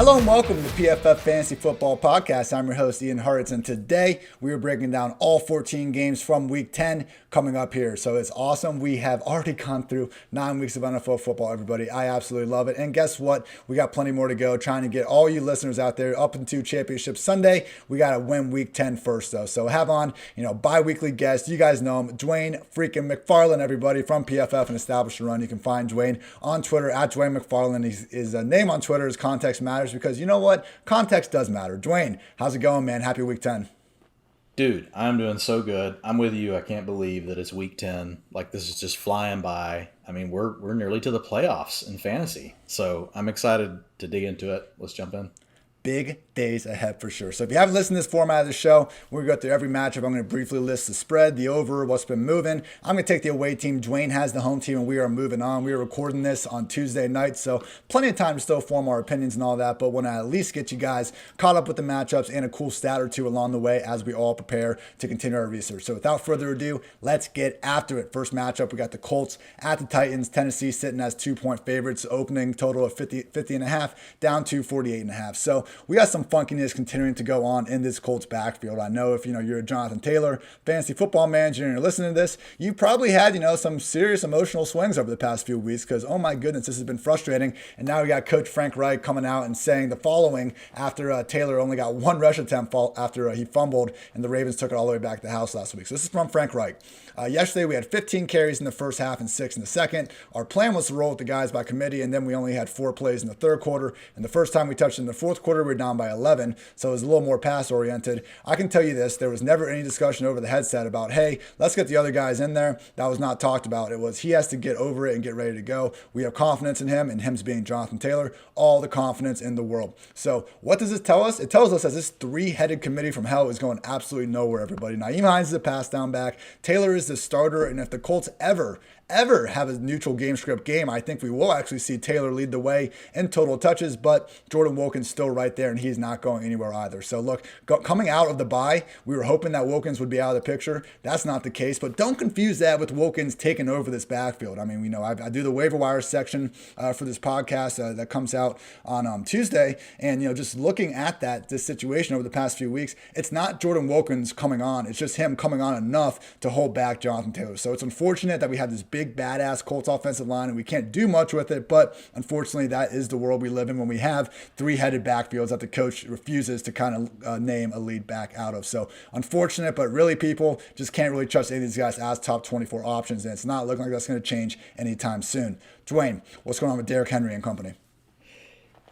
Hello and welcome to the PFF Fantasy Football Podcast. I'm your host, Ian Hartitz, and today we are breaking down all 14 games from Week 10 coming up here. So it's awesome. We have already gone through 9 weeks of NFL football, everybody. I absolutely love it. And guess what? We got plenty more to go, trying to get all you listeners out there up into Championship Sunday. We got to win Week 10 first, though. So have on, bi-weekly guests. You guys know him, Dwain freaking McFarland, everybody, from PFF and Establish the Run. You can find Dwain on Twitter at Dwain McFarland. His name on Twitter is Context Matters, because you know what? Context does matter. Dwain, how's it going, man? Happy Week 10. Dude, I'm doing so good. I'm with you. I can't believe that it's Week 10. Like, this is just flying by. I mean, we're nearly to the playoffs in fantasy. So I'm excited to dig into it. Let's jump in. Big days ahead for sure. So if you haven't listened to this format of the show, we're going to go through every matchup. I'm going to briefly list the spread, the over, what's been moving. I'm going to take the away team. Dwain has the home team, and we are moving on. We are recording this on Tuesday night, so plenty of time to still form our opinions and all that, but want to at least get you guys caught up with the matchups and a cool stat or two along the way as we all prepare to continue our research. So without further ado, let's get after it. First matchup, we got the Colts at the Titans. Tennessee sitting as 2-point favorites, opening total of 50.5, down to 48.5. So we got some funkiness continuing to go on in this Colts backfield. I know if you're a Jonathan Taylor fantasy football manager and you're listening to this, you probably had some serious emotional swings over the past few weeks, because oh my goodness, this has been frustrating. And now we got Coach Frank Reich coming out and saying the following after Taylor only got one rush attempt after he fumbled and the Ravens took it all the way back to the house last week. So this is from Frank Reich. Yesterday we had 15 carries in the first half and 6 in the second. Our plan was to roll with the guys by committee, and then we only had 4 plays in the third quarter. And the first time we touched in the fourth quarter, we were down by 11, so it was a little more pass-oriented. I can tell you this, there was never any discussion over the headset about, hey, let's get the other guys in there. That was not talked about. It was he has to get over it and get ready to go. We have confidence in him, and him's being Jonathan Taylor, all the confidence in the world. So what does this tell us? It tells us that this 3-headed committee from hell is going absolutely nowhere, everybody. Nyheim Hines is a pass down back. Taylor is the starter, and if the Colts ever have a neutral game script game, I think we will actually see Taylor lead the way in total touches, but Jordan Wilkins still right there, and he's not going anywhere either. So look, coming out of the bye, we were hoping that Wilkins would be out of the picture. That's not the case, but don't confuse that with Wilkins taking over this backfield. I mean, I do the waiver wire section for this podcast that comes out on Tuesday, and just looking at this situation over the past few weeks, it's not Jordan Wilkins coming on, it's just him coming on enough to hold back Jonathan Taylor. So it's unfortunate that we have this big badass Colts offensive line and we can't do much with it, but unfortunately that is the world we live in when we have 3-headed backfields that the coach refuses to kind of name a lead back out of. So unfortunate, but really people just can't really trust any of these guys as top 24 options, and it's not looking like that's going to change anytime soon. Dwain, what's going on with Derrick Henry and company?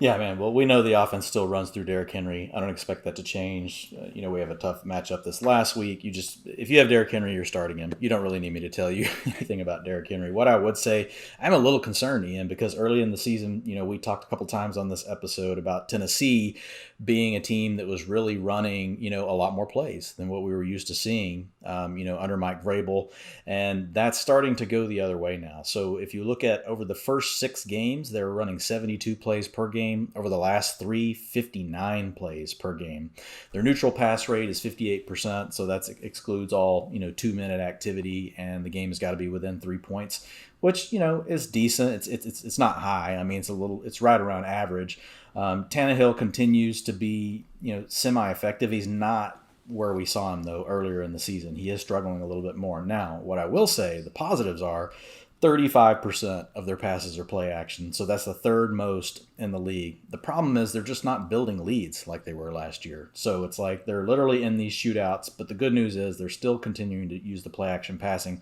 Yeah, man. Well, we know the offense still runs through Derrick Henry. I don't expect that to change. We have a tough matchup this last week. If you have Derrick Henry, you're starting him. You don't really need me to tell you anything about Derrick Henry. What I would say, I'm a little concerned, Ian, because early in the season, we talked a couple times on this episode about Tennessee being a team that was really running, a lot more plays than what we were used to seeing, under Mike Vrabel. And that's starting to go the other way now. So if you look at over the first 6 games, they're running 72 plays per game. Over the last 3, 59 plays per game. Their neutral pass rate is 58%, so that excludes all 2-minute activity, and the game has got to be within 3 points, which is decent. It's not high. I mean, it's right around average. Tannehill continues to be semi-effective. He's not where we saw him though earlier in the season. He is struggling a little bit more now. What I will say, the positives are 35% of their passes are play action, so that's the 3rd most in the league. The problem is they're just not building leads like they were last year. So it's like they're literally in these shootouts, but the good news is they're still continuing to use the play action passing.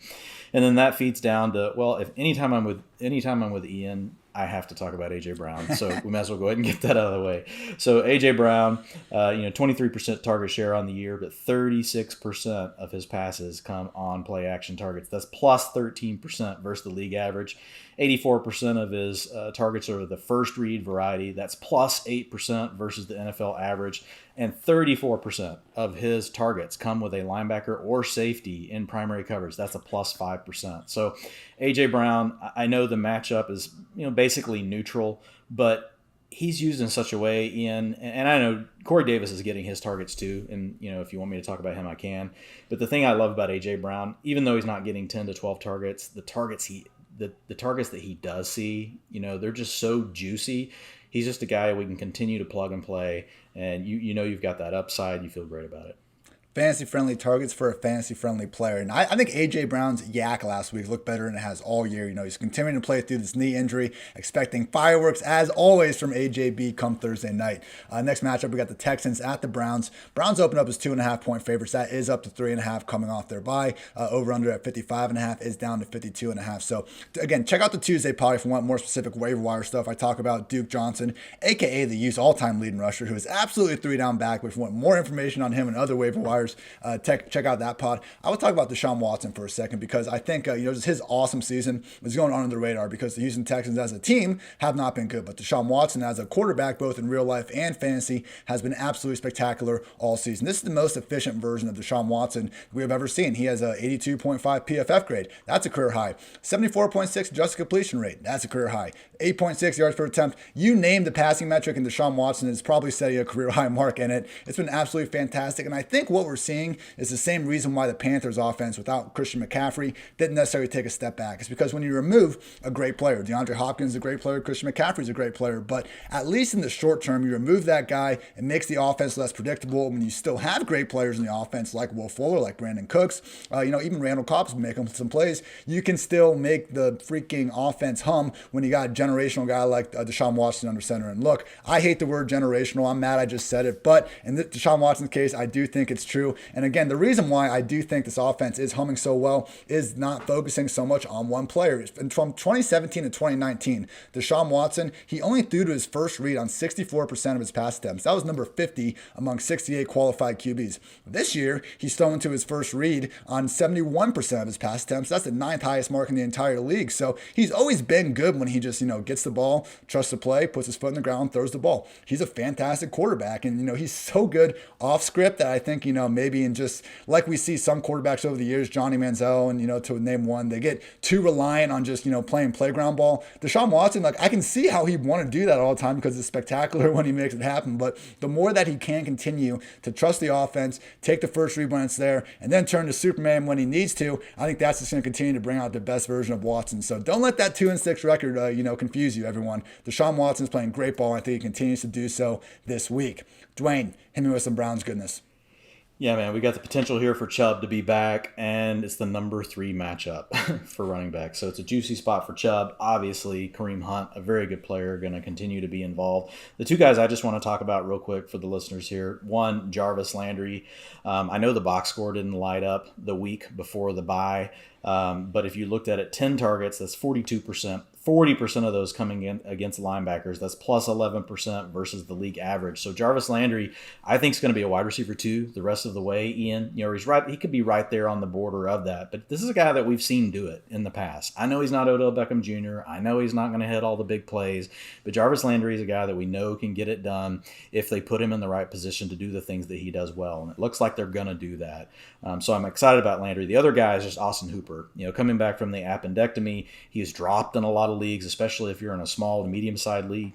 And then that feeds down to, well, if anytime I'm with Ian, I have to talk about A.J. Brown, so we might as well go ahead and get that out of the way. So A.J. Brown, 23% target share on the year, but 36% of his passes come on play-action targets. That's plus 13% versus the league average. 84% of his targets are the first read variety. That's plus 8% versus the NFL average. And 34% of his targets come with a linebacker or safety in primary coverage. That's a plus 5%. So A.J. Brown, I know the matchup is basically neutral, but he's used in such a way, Ian, and I know Corey Davis is getting his targets too, and if you want me to talk about him, I can. But the thing I love about A.J. Brown, even though he's not getting 10 to 12 targets, the targets he the targets that he does see, they're just so juicy. He's just a guy we can continue to plug and play, and you've got that upside. You feel great about it. Fantasy-friendly targets for a fantasy-friendly player. And I think A.J. Brown's yak last week looked better than it has all year. He's continuing to play through this knee injury, expecting fireworks, as always, from AJB come Thursday night. Next matchup, we got the Texans at the Browns. Browns open up as 2.5-point favorites. That is up to 3.5 coming off their bye. Over-under at 55.5 is down to 52.5. So, again, check out the Tuesday pod if you want more specific waiver wire stuff. I talk about Duke Johnson, a.k.a. the U's all-time leading rusher, who is absolutely a three-down back. But if you want more information on him and other waiver wires, check out that pod. I will talk about Deshaun Watson for a second because I think just his awesome season is going under the radar because the Houston Texans as a team have not been good, but Deshaun Watson as a quarterback, both in real life and fantasy, has been absolutely spectacular all season. This is the most efficient version of Deshaun Watson we have ever seen. He has a 82.5 PFF grade. That's a career high. 74.6 adjusted completion rate. That's a career high. 8.6 yards per attempt. You name the passing metric, and Deshaun Watson is probably setting a career high mark in it. It's been absolutely fantastic, and I think what we're seeing is the same reason why the Panthers offense without Christian McCaffrey didn't necessarily take a step back. It's because when you remove a great player, DeAndre Hopkins is a great player, Christian McCaffrey is a great player, but at least in the short term, you remove that guy, it makes the offense less predictable. When you still have great players in the offense like Will Fuller, like Brandon Cooks, even Randall Cobb's making some plays, you can still make the freaking offense hum when you got a generational guy like Deshaun Watson under center. And look, I hate the word generational. I'm mad I just said it, but in Deshaun Watson's case, I do think it's true. And again, the reason why I do think this offense is humming so well is not focusing so much on one player. And from 2017 to 2019, Deshaun Watson, he only threw to his first read on 64% of his pass attempts. That was number 50 among 68 qualified QBs. This year, he's thrown to his first read on 71% of his pass attempts. That's the 9th highest mark in the entire league. So he's always been good when he just, gets the ball, trusts the play, puts his foot in the ground, throws the ball. He's a fantastic quarterback. And, he's so good off script that I think, maybe in just like we see some quarterbacks over the years, Johnny Manziel, and, to name one, they get too reliant on just, playing playground ball. Deshaun Watson, I can see how he'd want to do that all the time because it's spectacular when he makes it happen. But the more that he can continue to trust the offense, take the first read when it's there, and then turn to Superman when he needs to, I think that's just going to continue to bring out the best version of Watson. So don't let that 2-6 record, confuse you, everyone. Deshaun Watson's playing great ball. I think he continues to do so this week. Dwayne, hit me with some Browns goodness. Yeah, man, we got the potential here for Chubb to be back, and it's the number 3 matchup for running back. So it's a juicy spot for Chubb. Obviously, Kareem Hunt, a very good player, going to continue to be involved. The two guys I just want to talk about real quick for the listeners here. One, Jarvis Landry. I know the box score didn't light up the week before the bye, but if you looked at it, 10 targets, that's 42%. 40% of those coming in against linebackers. That's plus 11% versus the league average. So Jarvis Landry, I think, is going to be a wide receiver 2 the rest of the way. Ian, he's right. He could be right there on the border of that. But this is a guy that we've seen do it in the past. I know he's not Odell Beckham Jr. I know he's not going to hit all the big plays. But Jarvis Landry is a guy that we know can get it done if they put him in the right position to do the things that he does well. And it looks like they're going to do that. So I'm excited about Landry. The other guy is just Austin Hooper. Coming back from the appendectomy, he's dropped in a lot of leagues, especially if you're in a small to medium-sized league.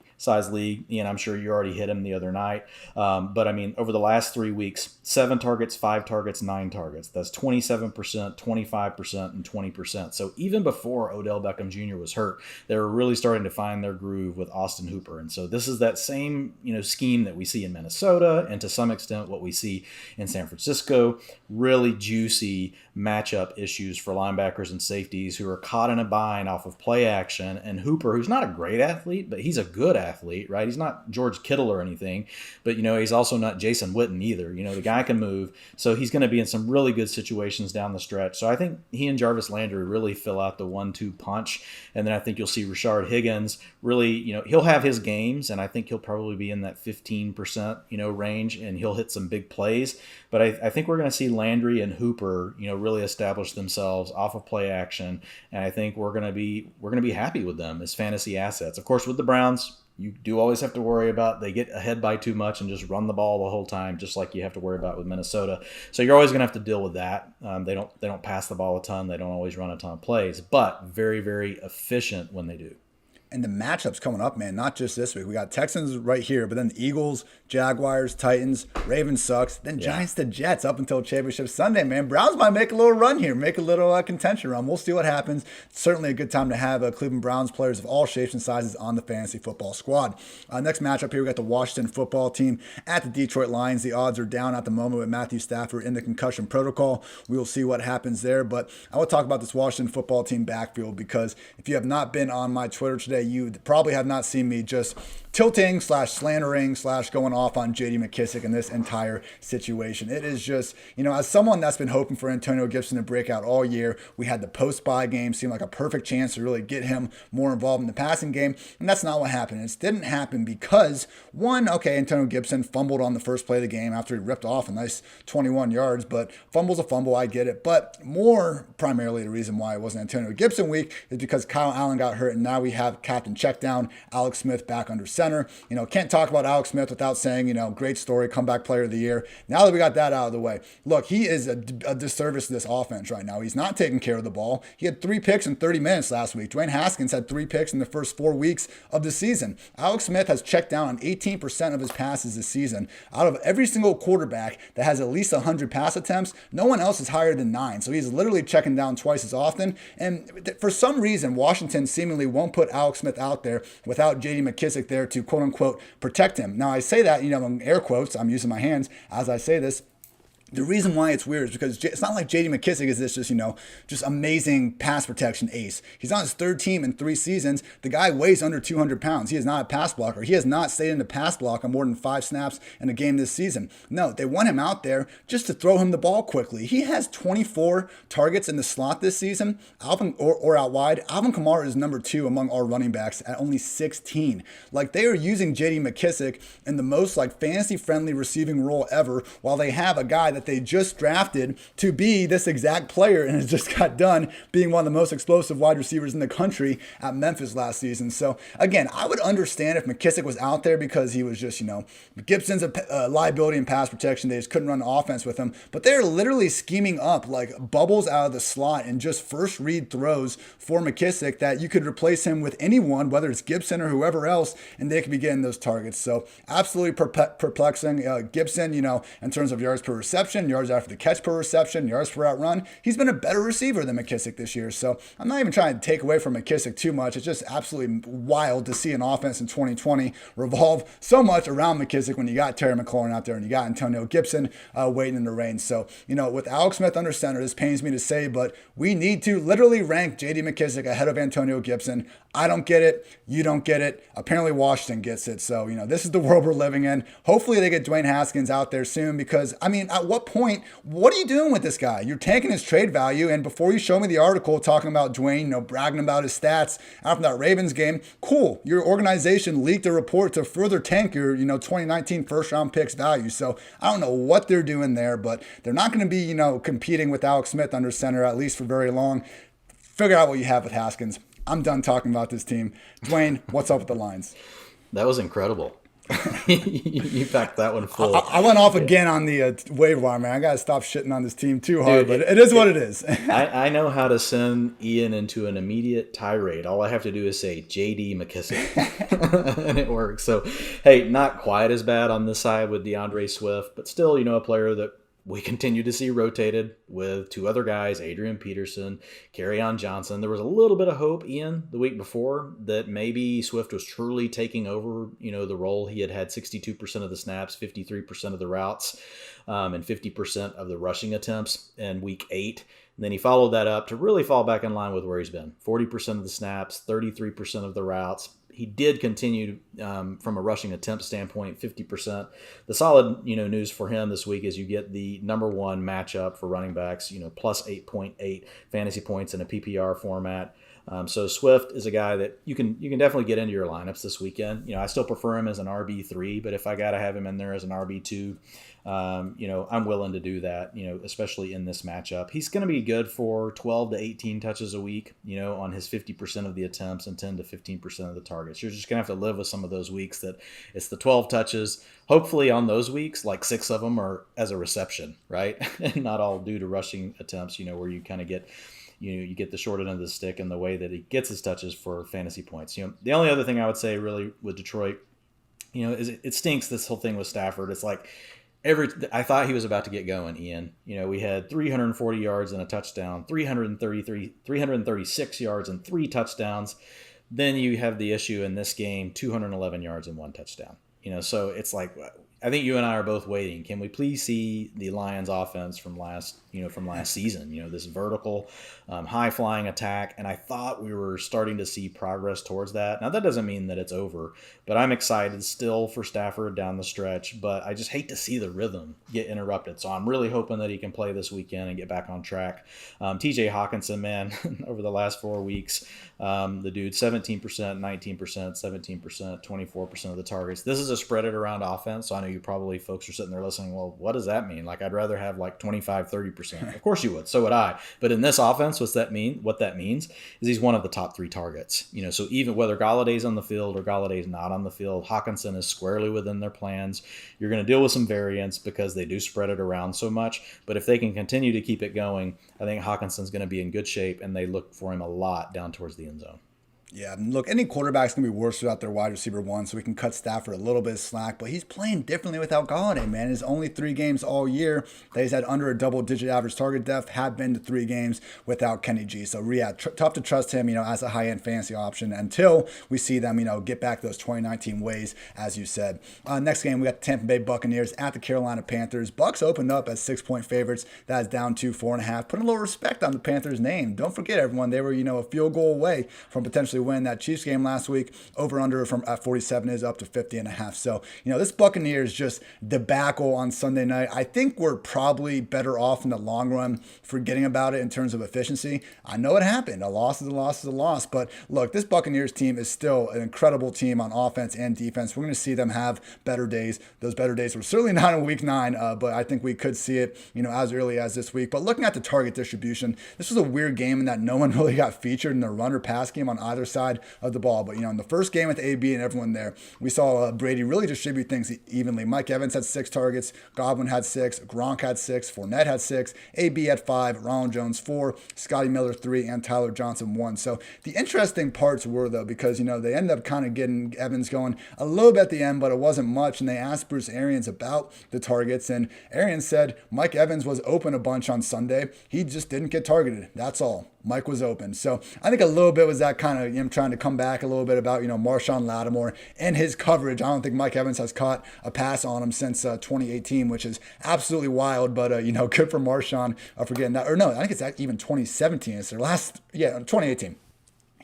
Ian, I'm sure you already hit him the other night. But over the last 3 weeks, 7 targets, 5 targets, 9 targets. That's 27%, 25%, and 20%. So even before Odell Beckham Jr. was hurt, they were really starting to find their groove with Austin Hooper. And so this is that same, scheme that we see in Minnesota and to some extent what we see in San Francisco. Really juicy matchup issues for linebackers and safeties who are caught in a bind off of play action. And Hooper, who's not a great athlete, but he's a good athlete, right? He's not George Kittle or anything, but he's also not Jason Witten either. The guy can move, so he's going to be in some really good situations down the stretch. So I think he and Jarvis Landry really fill out the 1-2 punch, and then I think you'll see Rashard Higgins really, he'll have his games, and I think he'll probably be in that 15%, range, and he'll hit some big plays. But I think we're going to see Landry and Hooper, really establish themselves off of play action, and I think we're going to be happy with them as fantasy assets. Of course, with the Browns, you do always have to worry about they get ahead by too much and just run the ball the whole time, just like you have to worry about with Minnesota. So you're always going to have to deal with that. They don't pass the ball a ton. They don't always run a ton of plays, but very, very efficient when they do. And the matchups coming up, man, not just this week. We got Texans right here, but then the Eagles, Jaguars, Titans, Ravens sucks, then Giants to Jets up until Championship Sunday, man. Browns might make a little run here, make a little contention run. We'll see what happens. It's certainly a good time to have Cleveland Browns players of all shapes and sizes on the fantasy football squad. Next matchup here, we got the Washington football team at the Detroit Lions. The odds are down at the moment with Matthew Stafford in the concussion protocol. We will see what happens there, but I want to talk about this Washington football team backfield because if you have not been on my Twitter today, you probably have not seen me just tilting / slandering / going off on J.D. McKissic in this entire situation. It is just, as someone that's been hoping for Antonio Gibson to break out all year, we had the post-bye game seem like a perfect chance to really get him more involved in the passing game, and that's not what happened. It didn't happen because, Antonio Gibson fumbled on the first play of the game after he ripped off a nice 21 yards, but fumble's a fumble, I get it. But more primarily the reason why it wasn't Antonio Gibson week is because Kyle Allen got hurt, and now we have captain check down, Alex Smith back under center. Can't talk about Alex Smith without saying, great story, comeback player of the year. Now that we got that out of the way, look, he is a disservice to this offense right now. He's not taking care of the ball. He had 3 picks in 30 minutes last week. Dwayne Haskins had 3 picks in the first 4 weeks of the season. Alex Smith has checked down on 18% of his passes this season. Out of every single quarterback that has at least 100 pass attempts, no one else is higher than 9. So he's literally checking down twice as often. And for some reason, Washington seemingly won't put Alex Smith out there without J.D. McKissic there to quote unquote protect him. Now I say that, in air quotes, I'm using my hands as I say this. The reason why it's weird is because it's not like J.D. McKissic is this just amazing pass protection ace. He's on his 3rd team in 3 seasons. The guy weighs under 200 pounds. He is not a pass blocker. He has not stayed in the pass block on more than 5 snaps in a game this season. No, they want him out there just to throw him the ball quickly. He has 24 targets in the slot this season, or out wide. Alvin Kamara is number 2 among our running backs at only 16. They are using J.D. McKissic in the most fantasy-friendly receiving role ever, while they have a guy that they just drafted to be this exact player and has just got done being one of the most explosive wide receivers in the country at Memphis last season. So again, I would understand if McKissic was out there because he was just, Gibson's a liability in pass protection. They just couldn't run the offense with him, but they're literally scheming up bubbles out of the slot and just first read throws for McKissic that you could replace him with anyone, whether it's Gibson or whoever else, and they could be getting those targets. So absolutely perplexing. Gibson, in terms of yards per reception, yards after the catch per reception, yards per out run, he's been a better receiver than McKissic this year. So I'm not even trying to take away from McKissic too much. It's just absolutely wild to see an offense in 2020 revolve so much around McKissic when you got Terry McLaurin out there and you got Antonio Gibson waiting in the reins. So, with Alex Smith under center, this pains me to say, but we need to literally rank J.D. McKissic ahead of Antonio Gibson. I don't get it. You don't get it. Apparently Washington gets it. So, this is the world we're living in. Hopefully they get Dwayne Haskins out there soon because, at what point, what are you doing with this guy? You're tanking his trade value. And before you show me the article talking about Dwayne, bragging about his stats after that Ravens game, cool. Your organization leaked a report to further tank your, 2019 first round picks value. So I don't know what they're doing there, but they're not going to be, competing with Alex Smith under center, at least for very long. Figure out what you have with Haskins. I'm done talking about this team. Dwayne, what's up with the lines? That was incredible. You packed that one full. I went off again on the waiver wire, man. I got to stop shitting on this team too hard, but it is what it is. I know how to send Ian into an immediate tirade. All I have to do is say J.D. McKissic, and it works. So, hey, not quite as bad on this side with DeAndre Swift, but still, a player that we continue to see rotated with 2 other guys, Adrian Peterson, Kerryon Johnson. There was a little bit of hope, Ian, the week before that maybe Swift was truly taking over, the role. He had 62% of the snaps, 53% of the routes, and 50% of the rushing attempts in week 8. And then he followed that up to really fall back in line with where he's been. 40% of the snaps, 33% of the routes. He did continue from a rushing attempt standpoint, 50%. The solid, news for him this week is you get the number 1 matchup for running backs, plus 8.8 fantasy points in a PPR format. So Swift is a guy that you can definitely get into your lineups this weekend. I still prefer him as an RB3, but if I got to have him in there as an RB2, I'm willing to do that, especially in this matchup. He's going to be good for 12 to 18 touches a week, on his 50% of the attempts and 10 to 15% of the targets. You're just going to have to live with some of those weeks that it's the 12 touches. Hopefully on those weeks, 6 of them are as a reception, right? And not all due to rushing attempts, where you kind of get you get the short end of the stick in the way that he gets his touches for fantasy points. The only other thing I would say really with Detroit, is it stinks, this whole thing with Stafford. It's like I thought he was about to get going, Ian. We had 340 yards and a touchdown, 336 yards and 3 touchdowns. Then you have the issue in this game, 211 yards and 1 touchdown. So it's like, I think you and I are both waiting. Can we please see the Lions offense from last season? This vertical, high flying attack. And I thought we were starting to see progress towards that. Now that doesn't mean that it's over, but I'm excited still for Stafford down the stretch, but I just hate to see the rhythm get interrupted. So I'm really hoping that he can play this weekend and get back on track. TJ Hawkinson, man, over the last 4 weeks, the dude, 17%, 19%, 17%, 24% of the targets. This is a spread it around offense. So I know you probably folks are sitting there listening, well, what does that mean? Like, I'd rather have like 25, 30%. Of course you would. So would I. But in this offense, what that means is he's one of the top 3 targets. So even whether Galladay's on the field or Galladay's not on the field, Hawkinson is squarely within their plans. You're going to deal with some variance because they do spread it around so much. But if they can continue to keep it going, I think Hawkinson's going to be in good shape, and they look for him a lot down towards the end zone. Yeah, look, any quarterback's going to be worse without their wide receiver one, so we can cut Stafford a little bit of slack, but he's playing differently without Galladay, man. His only 3 games all year that he's had under a double-digit average target depth have been the 3 games without Kenny G. So, yeah, tough to trust him, as a high-end fantasy option until we see them, get back those 2019 ways, as you said. Next game, we got the Tampa Bay Buccaneers at the Carolina Panthers. Bucs opened up as 6-point favorites. That is down to 4.5. Put a little respect on the Panthers' name. Don't forget, everyone, they were, a field goal away from potentially win that Chiefs game last week. Over under from at 47 is up to 50.5. So, this Buccaneers just debacle on Sunday night. I think we're probably better off in the long run forgetting about it in terms of efficiency. I know it happened. A loss is a loss is a loss. But look, this Buccaneers team is still an incredible team on offense and defense. We're going to see them have better days. Those better days were certainly not in week 9, but I think we could see it, as early as this week. But looking at the target distribution, this was a weird game in that no one really got featured in the run or pass game on either side of the ball. But, in the first game with AB and everyone there, we saw Brady really distribute things evenly. Mike Evans had 6 targets. Godwin had 6. Gronk had 6. Fournette had 6. AB had 5. Ronald Jones 4. Scotty Miller 3. And Tyler Johnson 1. So the interesting parts were, though, because, they ended up kind of getting Evans going a little bit at the end, but it wasn't much. And they asked Bruce Arians about the targets. And Arians said Mike Evans was open a bunch on Sunday. He just didn't get targeted. That's all. Mike was open. So I think a little bit was that kind of him trying to come back a little bit about, Marshawn Lattimore and his coverage. I don't think Mike Evans has caught a pass on him since 2018, which is absolutely wild. But, good for Marshawn for getting that. Or no, I think it's even 2017. It's their last, 2018.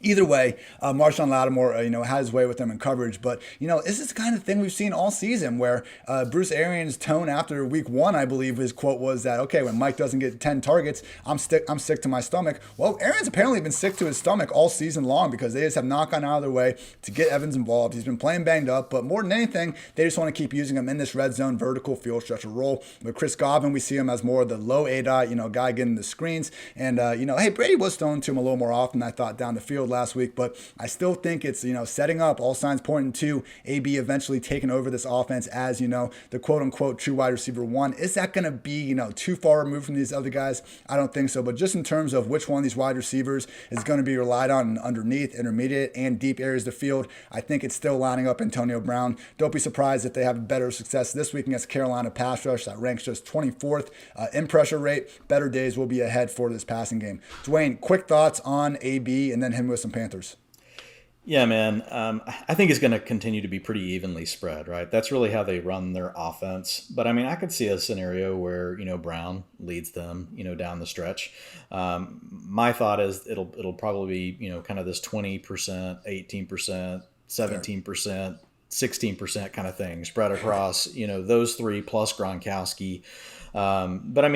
Either way, Marshawn Lattimore, had his way with them in coverage. But, this is the kind of thing we've seen all season where Bruce Arians' tone after week 1, I believe his quote was that, okay, when Mike doesn't get 10 targets, I'm sick to my stomach. Well, Arians apparently been sick to his stomach all season long because they just have not gone out of their way to get Evans involved. He's been playing banged up, but more than anything, they just want to keep using him in this red zone vertical field stretcher role. With Chris Godwin, we see him as more of the low A-dot, guy getting the screens. And, hey, Brady was throwing to him a little more often, I thought, down the field last week, but I still think it's, setting up, all signs pointing to AB eventually taking over this offense as, the quote-unquote true wide receiver 1. Is that going to be, too far removed from these other guys? I don't think so, but just in terms of which one of these wide receivers is going to be relied on underneath, intermediate, and deep areas of the field, I think it's still lining up Antonio Brown. Don't be surprised if they have better success this week against Carolina pass rush that ranks just 24th in pressure rate. Better days will be ahead for this passing game. Dwayne, quick thoughts on AB and then him with some Panthers. Yeah, man. I think it's going to continue to be pretty evenly spread, right? That's really how they run their offense. But I could see a scenario where, Brown leads them, down the stretch. My thought is it'll probably be, kind of this 20%, 18%, 17%, 16% kind of thing spread across, those 3 plus Gronkowski. But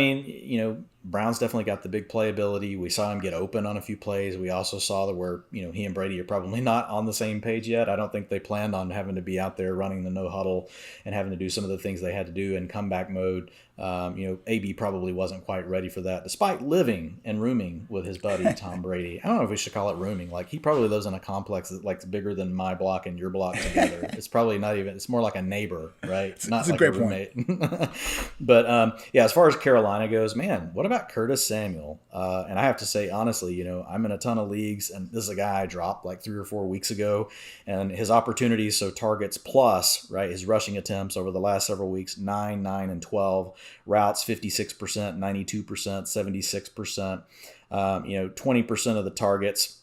Brown's definitely got the big playability. We saw him get open on a few plays. We also saw that where, he and Brady are probably not on the same page yet. I don't think they planned on having to be out there running the no huddle and having to do some of the things they had to do in comeback mode. AB probably wasn't quite ready for that, despite living and rooming with his buddy, Tom Brady. I don't know if we should call it rooming. Like, he probably lives in a complex that's bigger than my block and your block together. It's probably not even, it's more like a neighbor, right? Not it's like a great roommate. But, Yeah, as far as Carolina goes, man, what about Curtis Samuel? And I have to say, honestly, I'm in a ton of leagues, and this is a guy I dropped like 3 or 4 weeks ago, and his opportunities, so targets plus, right, his rushing attempts over the last several weeks, 9, 9, and 12, routes 56%, 92%, 76%, 20% of the targets,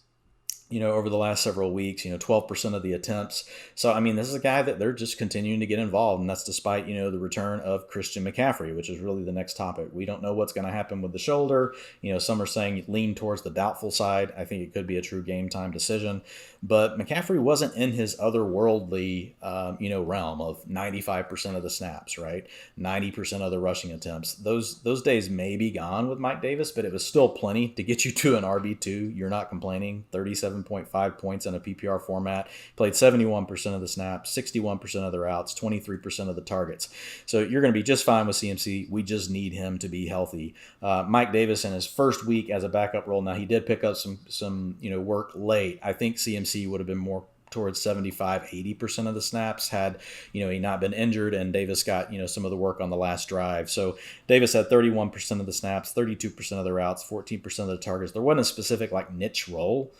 over the last several weeks, 12% of the attempts. So, I mean, this is a guy that they're just continuing to get involved, and that's despite, the return of Christian McCaffrey, which is really the next topic. We don't know what's going to happen with the shoulder. Some are saying lean towards the doubtful side. I think it could be a true game time decision. But McCaffrey wasn't in his otherworldly, realm of 95% of the snaps, right? 90% of the rushing attempts. Those days may be gone with Mike Davis, but it was still plenty to get you to an RB2. You're not complaining. 37.5 points in a PPR format. Played 71% of the snaps, 61% of the routes, 23% of the targets. So you're going to be just fine with CMC. We just need him to be healthy. Mike Davis in his first week as a backup role. Now he did pick up some work late. I think CMC would have been more towards 75-80% of the snaps had he not been injured, and Davis got some of the work on the last drive. So Davis had 31% of the snaps, 32% of the routes, 14% of the targets. There wasn't a specific niche role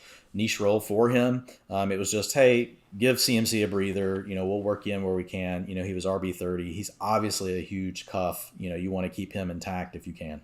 for him. It was just, hey, give CMC a breather. We'll work you in where we can. He was RB30. He's obviously a huge cuff. You want to keep him intact if you can.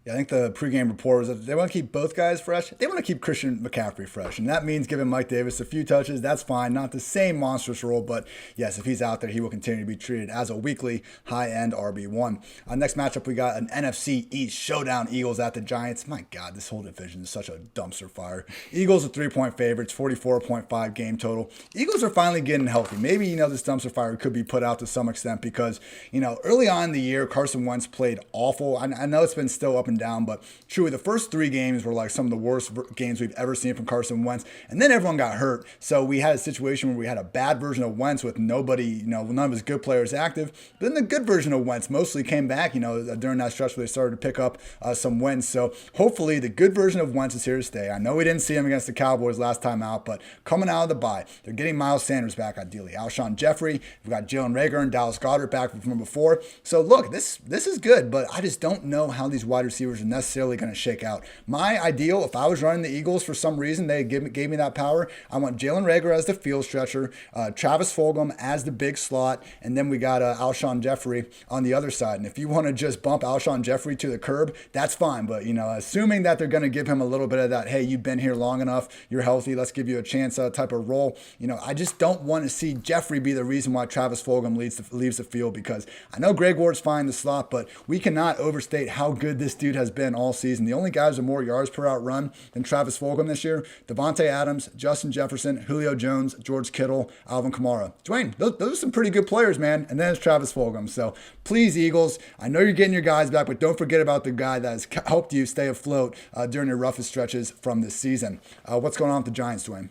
Yeah, I think the pregame report was that they want to keep both guys fresh. They want to keep Christian McCaffrey fresh, and that means giving Mike Davis a few touches. That's fine. Not the same monstrous role, but yes, if he's out there, he will continue to be treated as a weekly high-end RB1. Next matchup, we got an NFC East showdown, Eagles at the Giants. My God, this whole division is such a dumpster fire. Eagles are 3-point favorites, 44.5 game total. Eagles are finally getting healthy. Maybe, this dumpster fire could be put out to some extent because, early on in the year, Carson Wentz played awful. I know it's been still up and down, but truly the first 3 games were some of the worst games we've ever seen from Carson Wentz, and then everyone got hurt. So we had a situation where we had a bad version of Wentz with nobody, none of his good players active. But then the good version of Wentz mostly came back, during that stretch where they started to pick up some wins. So hopefully the good version of Wentz is here to stay. I know we didn't see him against the Cowboys last time out, but coming out of the bye, they're getting Miles Sanders back ideally. Alshon Jeffrey, we've got Jalen Reagor and Dallas Goedert back from before. So look, this is good, but I just don't know how these wide receivers are necessarily going to shake out. My ideal, if I was running the Eagles for some reason, they gave me that power. I want Jalen Reagor as the field stretcher, Travis Fulgham as the big slot, and then we got Alshon Jeffrey on the other side. And if you want to just bump Alshon Jeffrey to the curb, that's fine. But, assuming that they're going to give him a little bit of that, hey, you've been here long enough, you're healthy, let's give you a chance type of role. I just don't want to see Jeffrey be the reason why Travis Fulgham leaves the field, because I know Greg Ward's fine in the slot, but we cannot overstate how good this dude has been all season. The only guys with more yards per out run than Travis Fulgham this year, Devontae Adams, Justin Jefferson, Julio Jones, George Kittle, Alvin Kamara. Dwayne, those are some pretty good players, man. And then it's Travis Fulgham. So please, Eagles, I know you're getting your guys back, but don't forget about the guy that has helped you stay afloat during your roughest stretches from this season. What's going on with the Giants, Dwayne?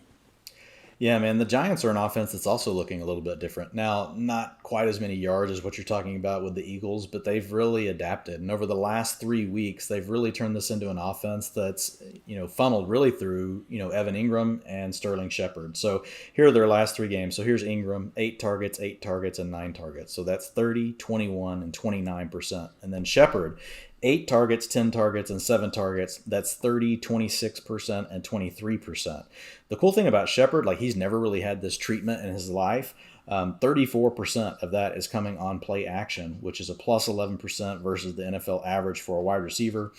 Yeah, man, the Giants are an offense that's also looking a little bit different. Now, not quite as many yards as what you're talking about with the Eagles, but they've really adapted. And over the last 3 weeks, they've really turned this into an offense that's, funneled really through, Evan Ingram and Sterling Shepard. So here are their last 3 games. So here's Ingram, 8 targets, and 9 targets. So that's 30, 21, and 29%. And then Shepard, 8 targets, 10 targets, and 7 targets. That's 30, 26%, and 23%. The cool thing about Shepard, he's never really had this treatment in his life. 34% of that is coming on play action, which is a plus 11% versus the NFL average for a wide receiver.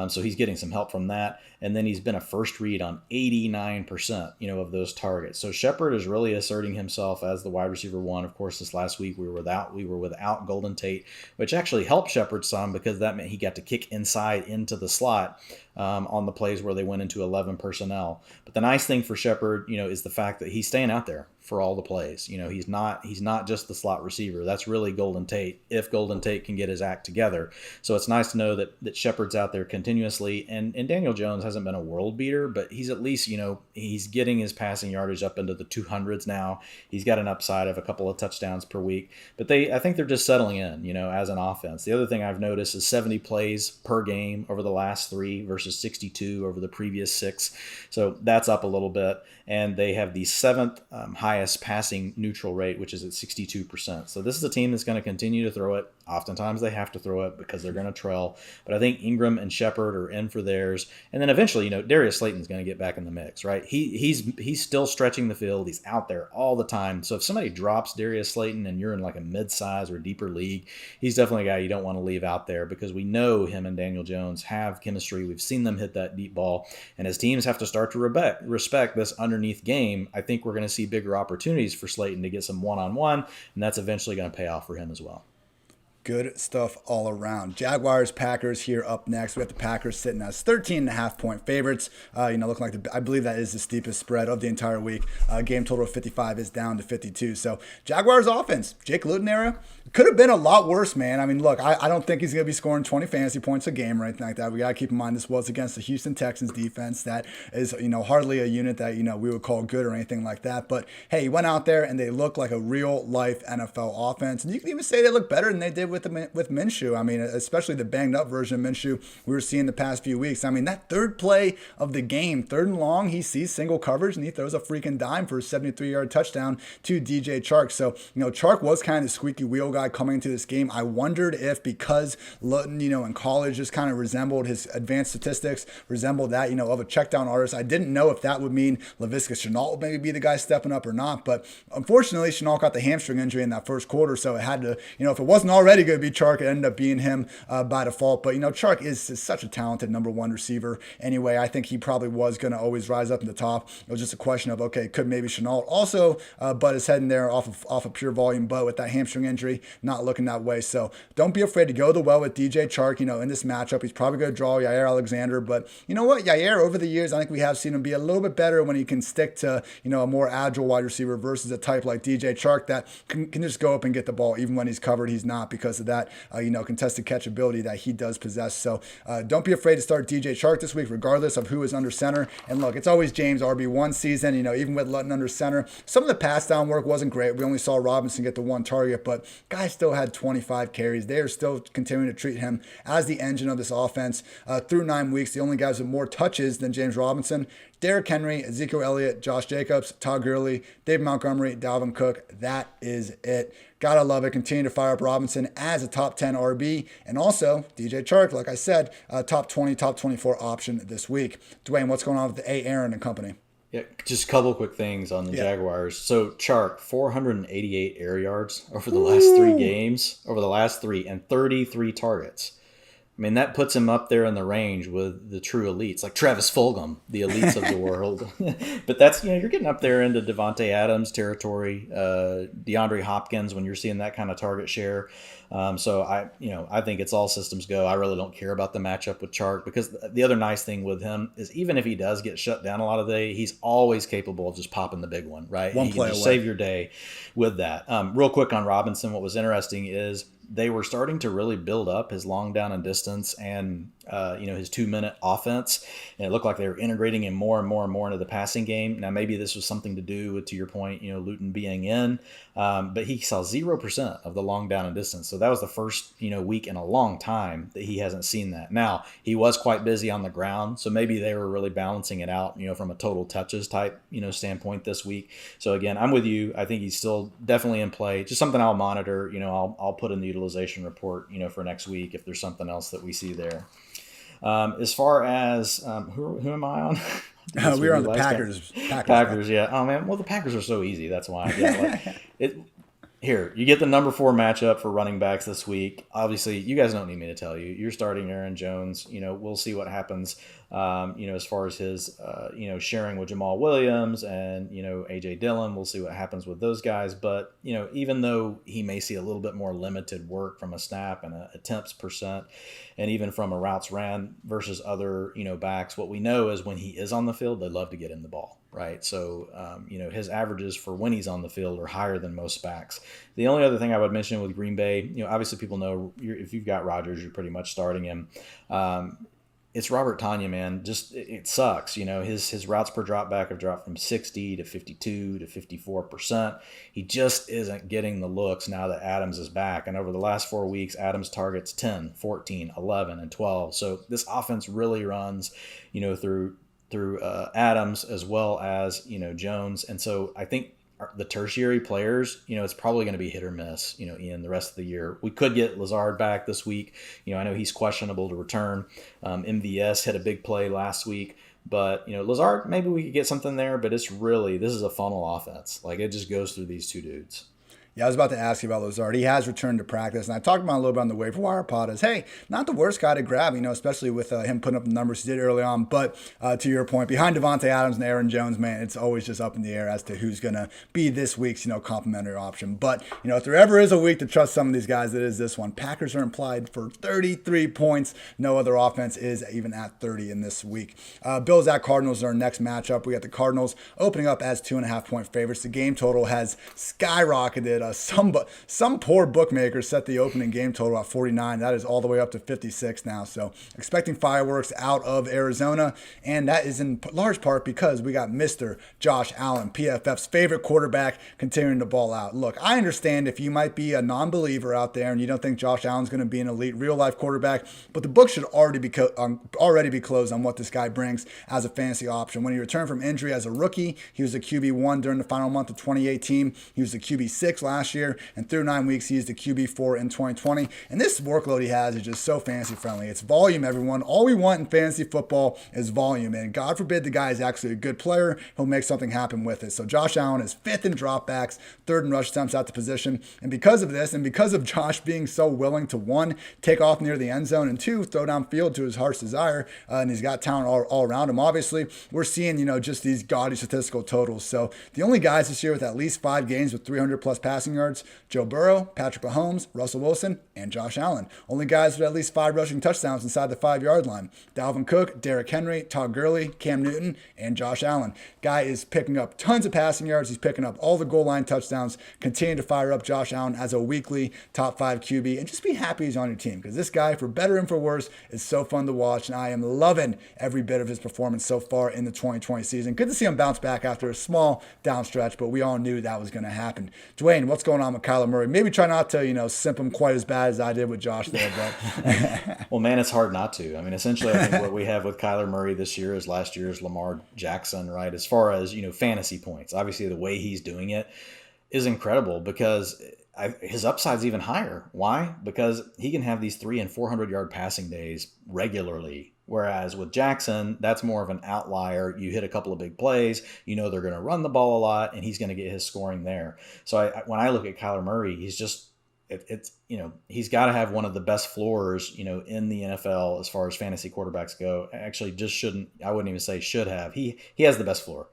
So he's getting some help from that. And then he's been a first read on 89%, of those targets. So Shepard is really asserting himself as the wide receiver 1. Of course, this last week we were without Golden Tate, which actually helped Shepard some because that meant he got to kick inside into the slot on the plays where they went into 11 personnel. But the nice thing for Shepard, is the fact that he's staying out there for all the plays. He's not just the slot receiver. That's really Golden Tate, if Golden Tate can get his act together. So it's nice to know that Shepard's out there continuously. And Daniel Jones hasn't been a world beater, but he's at least, he's getting his passing yardage up into the 200s now. He's got an upside of a couple of touchdowns per week. But I think they're just settling in, as an offense. The other thing I've noticed is 70 plays per game over the last 3 versus 62 over the previous 6. So that's up a little bit. And they have the 7th highest passing neutral rate, which is at 62%. So this is a team that's going to continue to throw it. Oftentimes they have to throw it because they're going to trail. But I think Ingram and Shepard are in for theirs. And then eventually, Darius Slayton's going to get back in the mix, right? He's still stretching the field. He's out there all the time. So if somebody drops Darius Slayton and you're in like a mid-size or deeper league, he's definitely a guy you don't want to leave out there because we know him and Daniel Jones have chemistry. We've seen them hit that deep ball. And as teams have to start to respect this underneath game, I think we're going to see bigger opportunities for Slayton to get some one-on-one, and that's eventually going to pay off for him as well. Good stuff all around. Jaguars, Packers here up next. We have the Packers sitting as 13.5-point favorites. Looking like I believe that is the steepest spread of the entire week. Game total of 55 is down to 52. So Jaguars offense, Jake Luton era, could have been a lot worse, man. I mean, look, I don't think he's going to be scoring 20 fantasy points a game or anything like that. We got to keep in mind this was against the Houston Texans defense that is, hardly a unit that, we would call good or anything like that. But hey, he went out there and they looked like a real life NFL offense. And you can even say they look better than they did with Minshew. I mean, especially the banged up version of Minshew we were seeing the past few weeks. I mean, that third play of the game, 3rd and long, he sees single coverage and he throws a freaking dime for a 73-yard touchdown to DJ Chark. So, Chark was kind of the squeaky wheel guy coming into this game. I wondered if because Luton, in college just kind of resembled his advanced statistics, resembled that, of a check down artist. I didn't know if that would mean Laviska Shenault would maybe be the guy stepping up or not. But unfortunately, Shenault got the hamstring injury in that first quarter. So it had to, if it wasn't already going to be Chark, it ended up being him by default. But, Chark is such a talented number one receiver. Anyway, I think he probably was going to always rise up in the top. It was just a question of, okay, could maybe Shenault also butt his head in there off of pure volume, but with that hamstring injury, not looking that way. So don't be afraid to go the well with DJ Chark. In this matchup, he's probably going to draw Jaire Alexander. But you know what? Jaire, over the years, I think we have seen him be a little bit better when he can stick to, a more agile wide receiver versus a type like DJ Chark that can just go up and get the ball. Even when he's covered, he's not because of that, contested catch ability that he does possess. So don't be afraid to start DJ Chark this week, regardless of who is under center. And look, it's always James RB1 season, even with Luton under center. Some of the pass down work wasn't great. We only saw Robinson get the one target, but guy still had 25 carries. They are still continuing to treat him as the engine of this offense. Through 9 weeks, the only guys with more touches than James Robinson, Derrick Henry, Ezekiel Elliott, Josh Jacobs, Todd Gurley, Dave Montgomery, Dalvin Cook. That is it. Gotta love it. Continue to fire up Robinson as a top 10 RB. And also, DJ Chark, like I said, top 20, top 24 option this week. Dwayne, what's going on with the A. Aaron and company? Yeah, just a couple quick things on the Jaguars. So Chark, 488 air yards over the last 3 games, and 33 targets. I mean, that puts him up there in the range with the true elites, like Travis Fulgham, the elites of the world. But that's, you're getting up there into Devontae Adams territory, DeAndre Hopkins when you're seeing that kind of target share. So I think it's all systems go. I really don't care about the matchup with Chark because the other nice thing with him is even if he does get shut down a lot of the day, he's always capable of just popping the big one, right? One play can just away. Save your day with that. Real quick on Robinson, what was interesting is they were starting to really build up his long down and distance and his 2-minute offense, and it looked like they were integrating him more and more and more into the passing game. Now maybe this was something to do with, to your point, Luton being in, but he saw 0% of the long down and distance. So that was the first week in a long time that he hasn't seen that. Now he was quite busy on the ground, so maybe they were really balancing it out from a total touches type standpoint this week. So again, I'm with you. I think he's still definitely in play. Just something I'll monitor. I'll put in the utilization report for next week if there's something else that we see there. As far as who am I on? We were on the Packers. Packers, yeah. Oh man, well the Packers are so easy. That's why. Yeah, Here, you get the number 4 matchup for running backs this week. Obviously, you guys don't need me to tell you. You're starting Aaron Jones. We'll see what happens. As far as his, sharing with Jamal Williams and AJ Dillon, we'll see what happens with those guys. But even though he may see a little bit more limited work from a snap and attempts percent, and even from a routes ran versus other backs, what we know is when he is on the field, they love to get him the ball. Right. So, his averages for when he's on the field are higher than most backs. The only other thing I would mention with Green Bay, obviously people know if you've got Rodgers, you're pretty much starting him. It's Robert Tonyan, man. Just it sucks. His routes per drop back have dropped from 60 to 52 to 54%. He just isn't getting the looks now that Adams is back. And over the last 4 weeks, Adams targets 10, 14, 11, and 12. So this offense really runs, through Adams as well as Jones, and so I think the tertiary players, it's probably going to be hit or miss, Ian, the rest of the year. We could get Lazard back this week. I know he's questionable to return. MVS had a big play last week. But, Lazard, maybe we could get something there. But this is a funnel offense. Like, it just goes through these two dudes. Yeah, I was about to ask you about Lazard. He has returned to practice, and I talked about him a little bit on the waiver wire pod as, hey, not the worst guy to grab, especially with him putting up the numbers he did early on. But to your point, behind Devontae Adams and Aaron Jones, man, it's always just up in the air as to who's going to be this week's, complimentary option. But, if there ever is a week to trust some of these guys, it is this one. Packers are implied for 33 points. No other offense is even at 30 in this week. Bills at Cardinals are our next matchup. We got the Cardinals opening up as 2.5-point favorites. The game total has skyrocketed. Some poor bookmaker set the opening game total at 49. That is all the way up to 56 now. So expecting fireworks out of Arizona. And that is in large part because we got Mr. Josh Allen, PFF's favorite quarterback, continuing to ball out. Look, I understand if you might be a non-believer out there and you don't think Josh Allen's going to be an elite real-life quarterback, but the book should already be closed on what this guy brings as a fantasy option. When he returned from injury as a rookie, he was a QB1 during the final month of 2018. He was a QB6 last year. And through 9 weeks, he's the QB4 in 2020. And this workload he has is just so fantasy friendly. It's volume, everyone. All we want in fantasy football is volume. And God forbid the guy is actually a good player. He'll make something happen with it. So Josh Allen is 5th in dropbacks, 3rd in rush attempts at the position. And because of this, and because of Josh being so willing to, 1, take off near the end zone, and 2, throw downfield to his heart's desire, and he's got talent all around him, obviously, we're seeing, just these gaudy statistical totals. So the only guys this year with at least 5 games with 300-plus passing yards, Joe Burrow, Patrick Mahomes, Russell Wilson, and Josh Allen. Only guys with at least 5 rushing touchdowns inside the 5-yard line. Dalvin Cook, Derrick Henry, Todd Gurley, Cam Newton, and Josh Allen. Guy is picking up tons of passing yards. He's picking up all the goal line touchdowns. Continue to fire up Josh Allen as a weekly top 5 QB. And just be happy he's on your team, because this guy, for better and for worse, is so fun to watch. And I am loving every bit of his performance so far in the 2020 season. Good to see him bounce back after a small down stretch, but we all knew that was going to happen. Dwayne, what's going on with Kyler Murray? Maybe try not to, simp him quite as bad as I did with Josh there. But well, man, it's hard not to. I mean, essentially, I think what we have with Kyler Murray this year is last year's Lamar Jackson, right? As far as, fantasy points, obviously the way he's doing it is incredible, because his upside's even higher. Why? Because he can have these 300 and 400 yard passing days regularly. Whereas with Jackson, that's more of an outlier. You hit a couple of big plays, they're going to run the ball a lot, and he's going to get his scoring there. So when I look at Kyler Murray, he's just, he's got to have one of the best floors, in the NFL as far as fantasy quarterbacks go. Actually, I wouldn't even say should have. He has the best floor,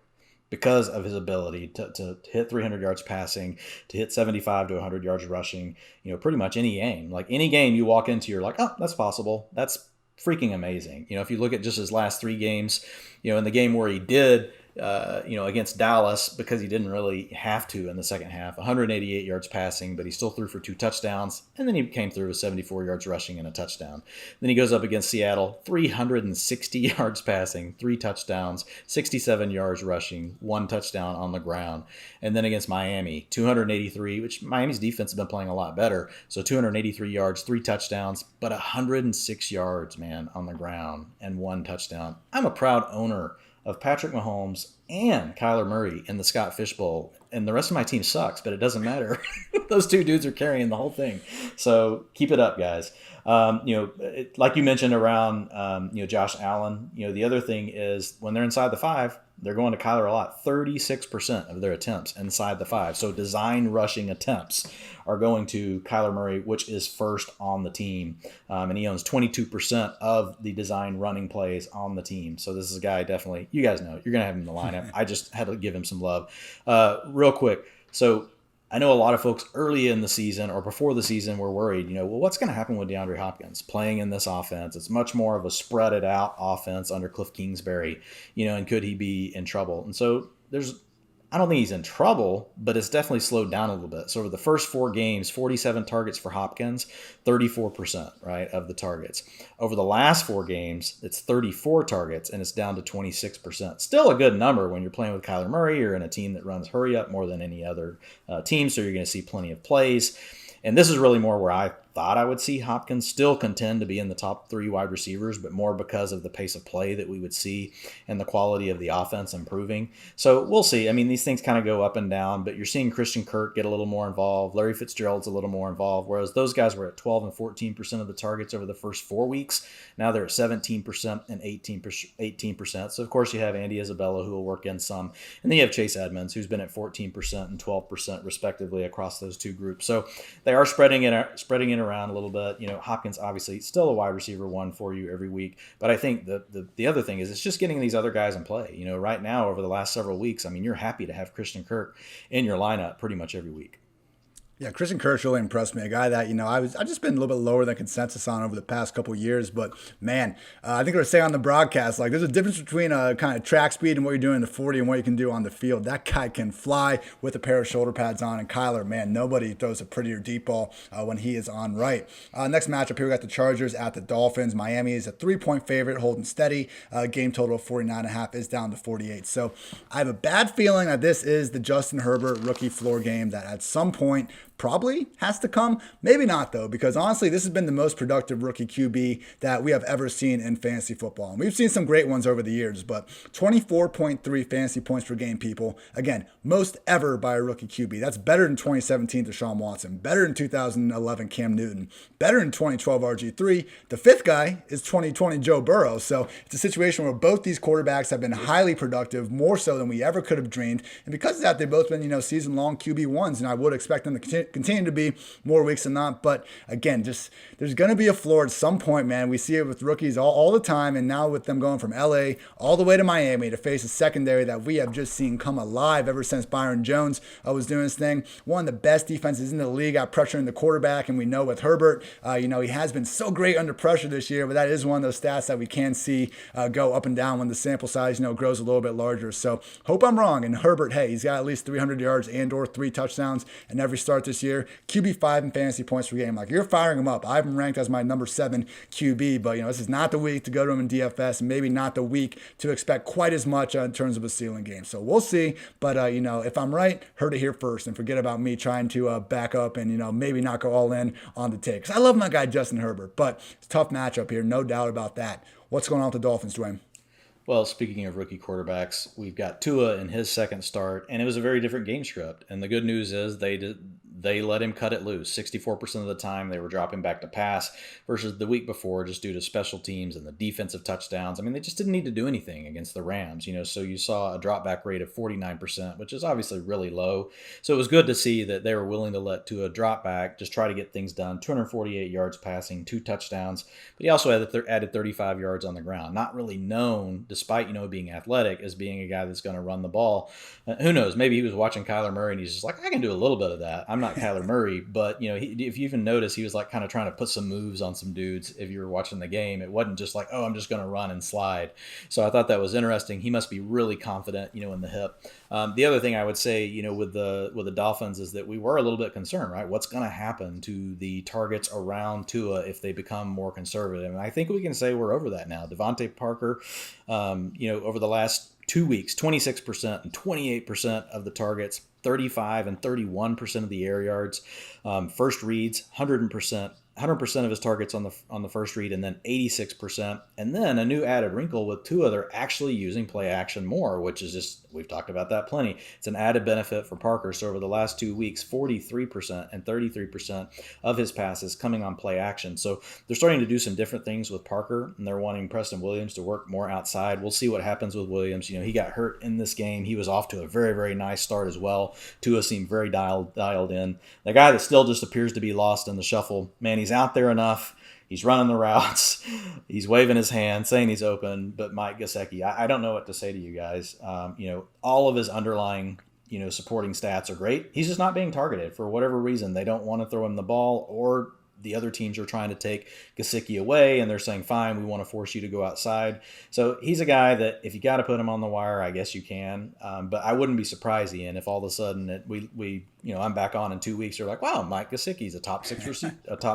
because of his ability to hit 300 yards passing, to hit 75 to 100 yards rushing, pretty much any game. Like any game you walk into, you're like, oh, that's possible. That's freaking amazing. If you look at just his last 3 games, in the game where he did, against Dallas, because he didn't really have to in the second half, 188 yards passing, but he still threw for 2 touchdowns. And then he came through with 74 yards rushing and a touchdown. Then he goes up against Seattle, 360 yards passing, 3 touchdowns, 67 yards rushing, 1 touchdown on the ground. And then against Miami, 283, which Miami's defense has been playing a lot better. So 283 yards, 3 touchdowns, but 106 yards, man, on the ground and 1 touchdown. I'm a proud owner of Patrick Mahomes and Kyler Murray in the Scott Fish Bowl. And the rest of my team sucks, but it doesn't matter. Those 2 dudes are carrying the whole thing. So keep it up, guys. Like you mentioned around, Josh Allen, the other thing is when they're inside the 5, they're going to Kyler a lot. 36% of their attempts inside the 5. So design rushing attempts are going to Kyler Murray, which is first on the team. And he owns 22% of the design running plays on the team. So this is a guy definitely, you guys know, you're going to have him in the lineup. I just had to give him some love. Real quick. So I know a lot of folks early in the season or before the season were worried, what's going to happen with DeAndre Hopkins playing in this offense? It's much more of a spread it out offense under Cliff Kingsbury, and could he be in trouble? And so I don't think he's in trouble, but it's definitely slowed down a little bit. So over the first 4 games, 47 targets for Hopkins, 34%, right, of the targets. Over the last 4 games, it's 34 targets, and it's down to 26%. Still a good number when you're playing with Kyler Murray. You're in a team that runs hurry up more than any other team, so you're going to see plenty of plays. And this is really more where I thought I would see Hopkins still contend to be in the top 3 wide receivers, but more because of the pace of play that we would see and the quality of the offense improving. So we'll see. I mean, these things kind of go up and down, but you're seeing Christian Kirk get a little more involved. Larry Fitzgerald's a little more involved, whereas those guys were at 12 and 14% of the targets over the first 4 weeks. Now they're at 17% and 18%. So, of course, you have Andy Isabella, who will work in some. And then you have Chase Edmonds, who's been at 14% and 12% respectively across those two groups. So they are spreading it around a little bit. Hopkins obviously still a wide receiver 1 for you every week. But I think the other thing is it's just getting these other guys in play. Right now over the last several weeks, I mean, you're happy to have Christian Kirk in your lineup pretty much every week. Yeah, Christian Kirk's really impressed me. A guy that, I've just been a little bit lower than consensus on over the past couple of years. But, man, I think I was saying on the broadcast, there's a difference between kind of track speed and what you're doing in the 40 and what you can do on the field. That guy can fly with a pair of shoulder pads on. And Kyler, man, nobody throws a prettier deep ball when he is on right. Next matchup here, we got the Chargers at the Dolphins. Miami is a 3-point favorite, holding steady. Game total of 49.5 is down to 48. So I have a bad feeling that this is the Justin Herbert rookie floor game that at some point probably has to come. Maybe not, though, because honestly, this has been the most productive rookie QB that we have ever seen in fantasy football. And we've seen some great ones over the years, but 24.3 fantasy points per game, people. Again, most ever by a rookie QB. That's better than 2017 Deshaun Watson, better than 2011 Cam Newton, better than 2012 RG3. The fifth guy is 2020 Joe Burrow. So it's a situation where both these quarterbacks have been highly productive, more so than we ever could have dreamed. And because of that, they've both been, season-long QB1s, and I would expect them to continue to be more weeks than not. But again, just there's going to be a floor at some point, man. We see it with rookies all the time, and now with them going from LA all the way to Miami to face a secondary that we have just seen come alive ever since Byron Jones was doing his thing. One of the best defenses in the league out pressuring the quarterback, and we know with Herbert, he has been so great under pressure this year, but that is one of those stats that we can see go up and down when the sample size, grows a little bit larger. So hope I'm wrong. And Herbert, hey, he's got at least 300 yards and or 3 touchdowns in every start this year. QB5 in fantasy points per game. You're firing him up. I have him ranked as my number 7 QB, but this is not the week to go to him in DFS, and maybe not the week to expect quite as much in terms of a ceiling game. So we'll see. But if I'm right, heard it here first, and forget about me trying to back up and maybe not go all in on the take. Because I love my guy Justin Herbert, but it's a tough matchup here, no doubt about that. What's going on with the Dolphins, Dwayne? Well, speaking of rookie quarterbacks, we've got Tua in his second start, and it was a very different game script. And the good news is they let him cut it loose. 64% of the time they were dropping back to pass versus the week before just due to special teams and the defensive touchdowns. I mean, they just didn't need to do anything against the Rams, so you saw a drop back rate of 49%, which is obviously really low. So it was good to see that they were willing to let Tua drop back, just try to get things done. 248 yards passing, 2 touchdowns, but he also added 35 yards on the ground. Not really known, despite, being athletic, as being a guy that's going to run the ball. Who knows? Maybe he was watching Kyler Murray and he's just like, I can do a little bit of that. I'm not Kyler Murray, but if you even notice, he was kind of trying to put some moves on some dudes. If you were watching the game, it wasn't just like, oh, I'm just going to run and slide. So I thought that was interesting. He must be really confident, in the hip. The other thing I would say, with the Dolphins is that we were a little bit concerned, right? What's going to happen to the targets around Tua if they become more conservative? And I think we can say we're over that now. Devontae Parker, over the last 2 weeks, 26% and 28% of the targets, 35 and 31% of the air yards, first reads, 100% of his targets on the first read, and then 86%. And then a new added wrinkle with Tua, they're actually using play action more, which is just, we've talked about that plenty. It's an added benefit for Parker. So over the last 2 weeks, 43% and 33% of his passes coming on play action. So they're starting to do some different things with Parker, and they're wanting Preston Williams to work more outside. We'll see what happens with Williams. He got hurt in this game. He was off to a very, very nice start as well. Tua seemed very dialed in. The guy that still just appears to be lost in the shuffle, man, he's out there enough. He's running the routes. He's waving his hand, saying he's open. But Mike Gesicki, I don't know what to say to you guys. All of his underlying, supporting stats are great. He's just not being targeted for whatever reason. They don't want to throw him the ball, or the other teams are trying to take Gesicki away, and they're saying, fine, we want to force you to go outside. So he's a guy that if you got to put him on the wire, I guess you can. But I wouldn't be surprised, Ian, if all of a sudden I'm back on in 2 weeks. You're like, wow, Mike Gesicki's a top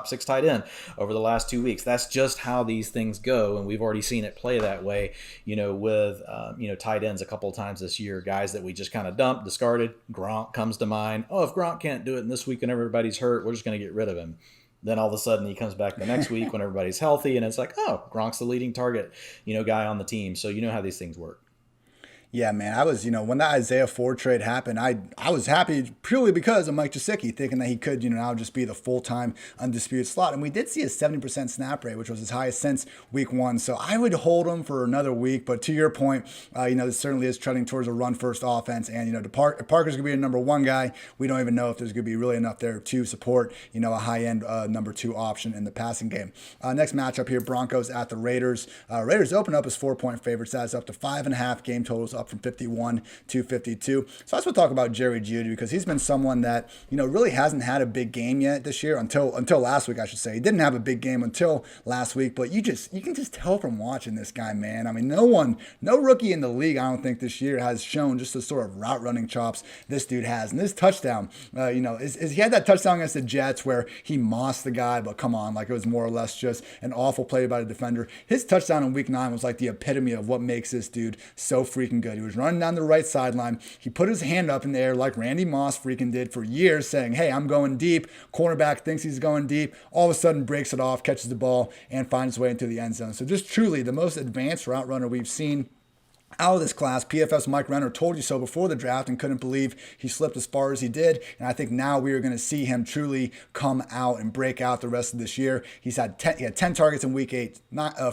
6 tight end over the last 2 weeks. That's just how these things go, and we've already seen it play that way. With tight ends a couple of times this year, guys that we just kind of dumped, discarded. Gronk comes to mind. Oh, if Gronk can't do it in this week and everybody's hurt, we're just going to get rid of him. Then all of a sudden he comes back the next week when everybody's healthy, and it's like, oh, Gronk's the leading target, guy on the team. So you know how these things work. Yeah, man, I was, when that Isaiah Ford trade happened, I was happy purely because of Mike Gesicki, thinking that he could, now just be the full-time undisputed slot. And we did see a 70% snap rate, which was his highest since week 1. So I would hold him for another week. But to your point, this certainly is trending towards a run-first offense. And, if Parker's going to be a number 1 guy, we don't even know if there's going to be really enough there to support, a high-end number 2 option in the passing game. Next matchup here, Broncos at the Raiders. Raiders open up as 4-point favorites. That's up to 5.5 game totals, up from 51 to 52. So I just want to talk about Jaire Jeudy because he's been someone that, really hasn't had a big game yet this year until last week, I should say. He didn't have a big game until last week, but you can just tell from watching this guy, man. I mean, no rookie in the league, I don't think this year has shown just the sort of route running chops this dude has. And this touchdown, is he had that touchdown against the Jets where he mossed the guy, but come on, like it was more or less just an awful play by the defender. His touchdown in week 9 was like the epitome of what makes this dude so freaking good. He was running down the right sideline. He put his hand up in the air like Randy Moss freaking did for years, saying, hey, I'm going deep. Cornerback thinks he's going deep. All of a sudden breaks it off, catches the ball, and finds his way into the end zone. So just truly the most advanced route runner we've seen out of this class. PFF's Mike Renner told you so before the draft and couldn't believe he slipped as far as he did. And I think now we are going to see him truly come out and break out the rest of this year. He had 10 targets in week 8,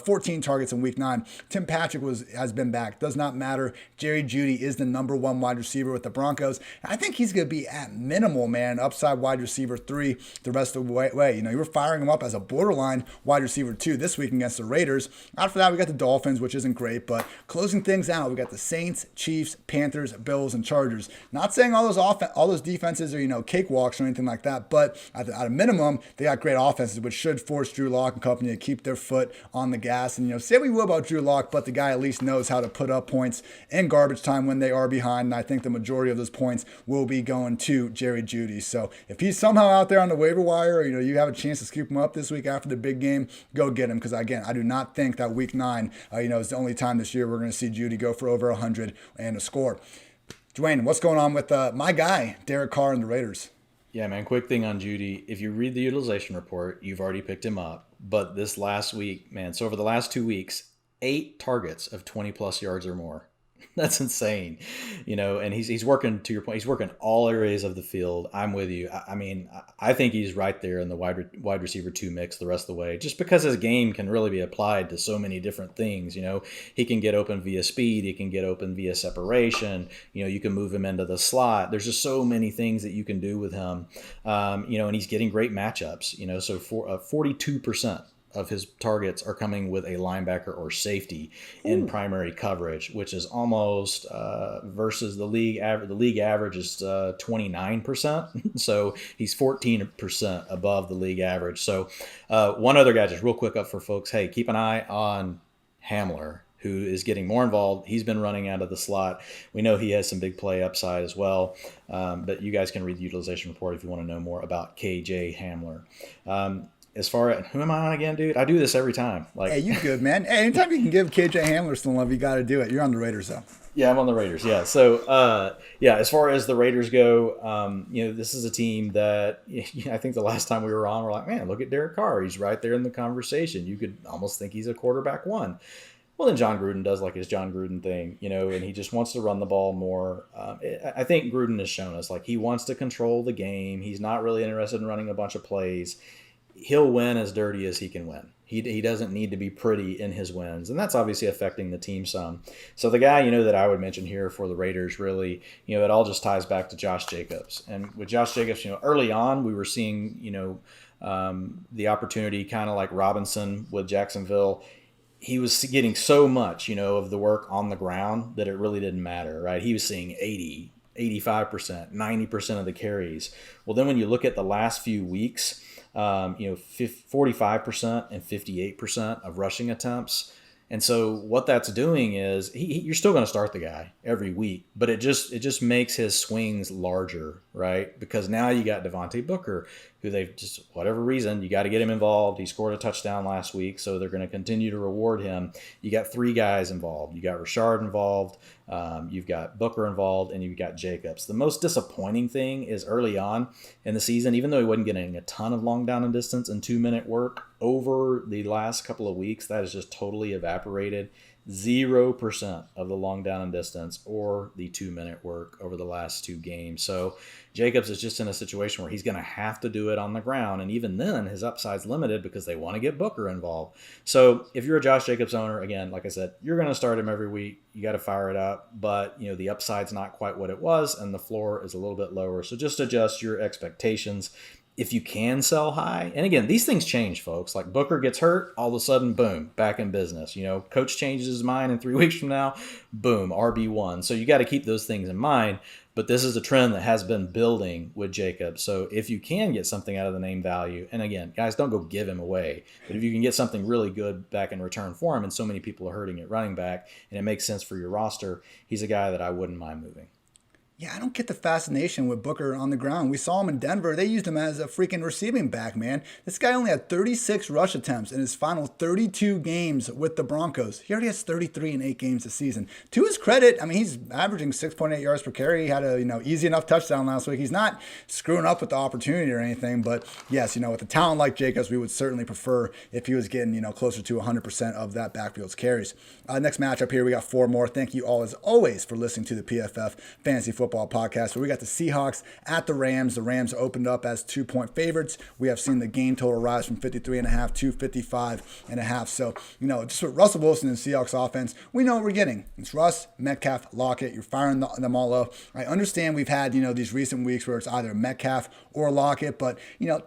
14 targets in week 9. Tim Patrick has been back. Does not matter. Jaire Jeudy is the number 1 wide receiver with the Broncos. And I think he's going to be at minimal, man, upside wide receiver 3 the rest of the way. You were firing him up as a borderline wide receiver 2 this week against the Raiders. After that, we got the Dolphins, which isn't great, but closing things out, we got the Saints, Chiefs, Panthers, Bills, and Chargers. Not saying all those defenses are, cakewalks or anything like that, but at a minimum, they got great offenses, which should force Drew Lock and company to keep their foot on the gas. And, say we will about Drew Lock, but the guy at least knows how to put up points in garbage time when they are behind. And I think the majority of those points will be going to Jaire Jeudy. So if he's somehow out there on the waiver wire, or, you have a chance to scoop him up this week after the big game, go get him. Because again, I do not think that week 9, is the only time this year we're going to see Jeudy go for over 100 and a score. Dwain, what's going on with my guy, Derek Carr and the Raiders? Yeah, man, quick thing on Jeudy. If you read the utilization report, you've already picked him up. But this last week, man, so over the last 2 weeks, 8 targets of 20-plus yards or more. That's insane, and he's working, to your point, he's working all areas of the field. I'm with you. I mean, I think he's right there in the wide receiver 2 mix the rest of the way, just because his game can really be applied to so many different things. He can get open via speed. He can get open via separation. You can move him into the slot. There's just so many things that you can do with him, and he's getting great matchups, so for 42% of his targets are coming with a linebacker or safety in primary coverage, which is almost versus the league average. The league average is 29%, so he's 14% above the league average. So one other guy, just real quick up for folks. Hey, keep an eye on Hamler, who is getting more involved. He's been running out of the slot. We know he has some big play upside as well, but you guys can read the utilization report if you want to know more about KJ Hamler. As far as who am I on again, dude? I do this every time. Hey, you good, man? Hey, anytime you can give KJ Hamler some love, you got to do it. You're on the Raiders, though. Yeah, I'm on the Raiders. Yeah. So, as far as the Raiders go, this is a team that I think the last time we were on, we're like, man, look at Derek Carr. He's right there in the conversation. You could almost think he's a quarterback 1. Well, then John Gruden does like his John Gruden thing, and he just wants to run the ball more. I think Gruden has shown us, he wants to control the game. He's not really interested in running a bunch of plays. He'll win as dirty as he can win. He doesn't need to be pretty in his wins, and that's obviously affecting the team some. So the guy, that I would mention here for the Raiders, really, it all just ties back to Josh Jacobs. And with Josh Jacobs, early on we were seeing, the opportunity kind of like Robinson with Jacksonville. He was getting so much, of the work on the ground that it really didn't matter, right? He was seeing 80, 85%, 90% of the carries. Well, then when you look at the last few weeks, 45% and 58% of rushing attempts. And so what that's doing is you're still going to start the guy every week, but it just makes his swings larger, right? Because now you got Devontae Booker, who they've just, whatever reason, you got to get him involved. He scored a touchdown last week, so they're going to continue to reward him. You got 3 guys involved. You got Rashard involved. You've got Booker involved, and you've got Jacobs. The most disappointing thing is early on in the season, even though he wasn't getting a ton of long down and distance and 2-minute work over the last couple of weeks, that has just totally evaporated. 0% of the long down and distance or the 2-minute work over the last 2 games. So Jacobs is just in a situation where he's going to have to do it on the ground. And even then, his upside's limited because they want to get Booker involved. So if you're a Josh Jacobs owner, again, like I said, you're going to start him every week. You got to fire it up. But, the upside's not quite what it was, and the floor is a little bit lower. So just adjust your expectations. If you can sell high, and again, these things change, folks. Like Booker gets hurt, all of a sudden, boom, back in business. Coach changes his mind, and 3 weeks from now, boom, RB1. So you got to keep those things in mind. But this is a trend that has been building with Jacobs. So if you can get something out of the name value, and again, guys, don't go give him away. But if you can get something really good back in return for him, and so many people are hurting at running back, and it makes sense for your roster, he's a guy that I wouldn't mind moving. Yeah, I don't get the fascination with Booker on the ground. We saw him in Denver. They used him as a freaking receiving back, man. This guy only had 36 rush attempts in his final 32 games with the Broncos. He already has 33 in 8 games this season. To his credit, he's averaging 6.8 yards per carry. He had a easy enough touchdown last week. He's not screwing up with the opportunity or anything, but yes, with a talent like Jacobs, we would certainly prefer if he was getting closer to 100% of that backfield's carries. Next matchup here, we got 4 more. Thank you all as always for listening to the PFF Fantasy Football Podcast, where we got the Seahawks at the Rams. The Rams opened up as 2-point favorites. We have seen the game total rise from 53.5 to 55.5. So, just with Russell Wilson and Seahawks offense, we know what we're getting. It's Russ, Metcalf, Lockett. You're firing them all up. I understand we've had, these recent weeks where it's either Metcalf or Lockett, but,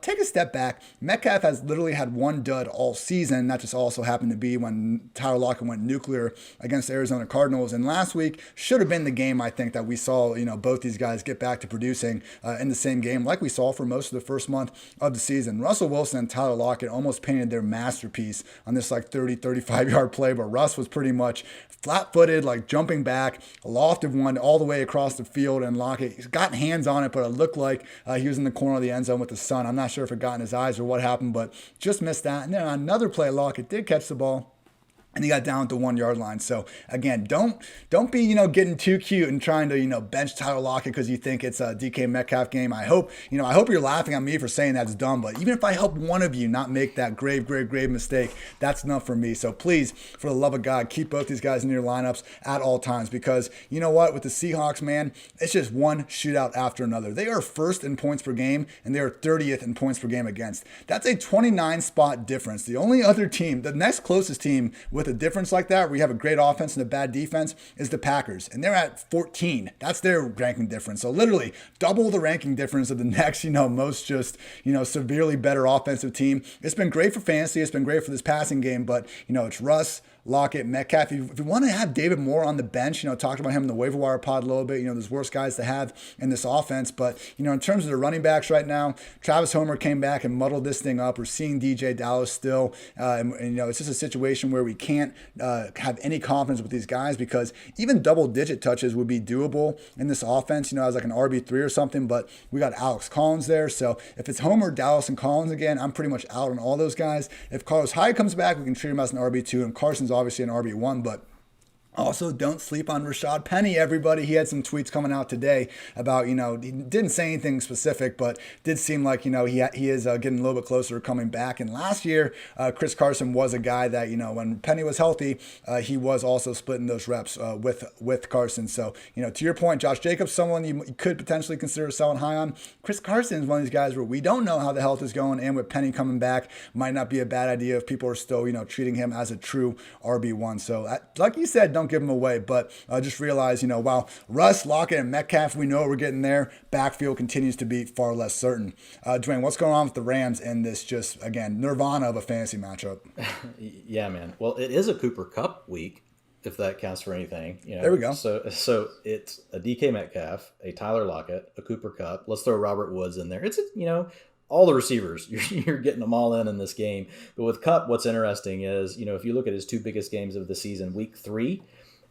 take a step back. Metcalf has literally had 1 dud all season. That just also happened to be when Tyler Lockett went nuclear against the Arizona Cardinals. And last week should have been the game, I think, that we saw, both these guys get back to producing in the same game like we saw for most of the first month of the season. Russell Wilson and Tyler Lockett almost painted their masterpiece on this 35 yard play, but Russ was pretty much flat-footed, jumping back, a lofted one all the way across the field, and Lockett, he's got hands on it, but it looked like he was in the corner of the end zone with the sun. I'm not sure if it got in his eyes or what happened, but just missed that. And then on another play, Lockett did catch the ball, and he got down at the 1 yard line. So again, don't be, getting too cute and trying to, bench Tyler Lockett because you think it's a DK Metcalf game. I hope you're laughing at me for saying that's dumb, but even if I help one of you not make that grave mistake, that's enough for me. So please, for the love of God, keep both these guys in your lineups at all times, because you know what, with the Seahawks, man, it's just one shootout after another. They are first in points per game, and they are 30th in points per game against. That's a 29 spot difference. The only other team, the next closest team with a difference like that, where you have a great offense and a bad defense, is the Packers, and they're at 14. That's their ranking difference. So literally double the ranking difference of the next, most just, severely better offensive team. It's been great for fantasy. It's been great for this passing game, but, it's Russ, Lockett, Metcalf. If you want to have David Moore on the bench, talked about him in the waiver wire pod a little bit, there's worse guys to have in this offense. But, in terms of the running backs right now, Travis Homer came back and muddled this thing up. We're seeing DJ Dallas still. And it's just a situation where we can't have any confidence with these guys, because even double-digit touches would be doable in this offense, as like an RB3 or something. But we got Alex Collins there. So if it's Homer, Dallas, and Collins again, I'm pretty much out on all those guys. If Carlos Hyde comes back, we can treat him as an RB2, and Carson's obviously an RB1, but also, don't sleep on Rashad Penny, everybody. He had some tweets coming out today about, he didn't say anything specific, but did seem like, he is getting a little bit closer to coming back. And last year, Chris Carson was a guy that, when Penny was healthy, he was also splitting those reps with Carson. So, to your point, Josh Jacobs, someone you could potentially consider selling high on. Chris Carson is one of these guys where we don't know how the health is going, and with Penny coming back, might not be a bad idea if people are still, treating him as a true RB1. So, like you said, don't give him away, but just realize, while Russ, Lockett, and Metcalf, we know we're getting there, backfield continues to be far less certain. Dwayne, what's going on with the Rams in this just, again, nirvana of a fantasy matchup? Yeah, man. Well, it is a Cooper Kupp week, if that counts for anything. There we go. So it's a DK Metcalf, a Tyler Lockett, a Cooper Kupp. Let's throw Robert Woods in there. It's, all the receivers, you're getting them all in this game. But with Kupp, what's interesting is, if you look at his 2 biggest games of the season, week 3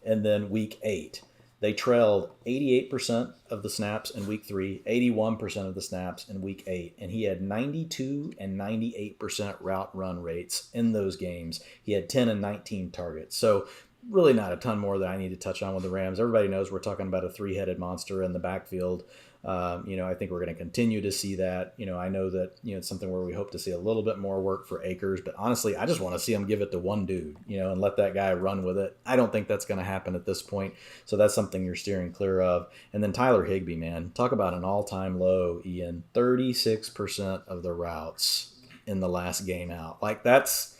and then week 8, they trailed 88% of the snaps in week 3, 81% of the snaps in week 8, and he had 92 and 98% route run rates in those games. He had 10 and 19 targets. So really not a ton more that I need to touch on with the Rams. Everybody knows we're talking about a three-headed monster in the backfield. I think we're going to continue to see that. I know that, it's something where we hope to see a little bit more work for Akers, but honestly, I just want to see him give it to one dude, and let that guy run with it. I don't think that's going to happen at this point. So that's something you're steering clear of. And then Tyler Higbee, man, talk about an all-time low, Ian, 36% of the routes in the last game out. Like that's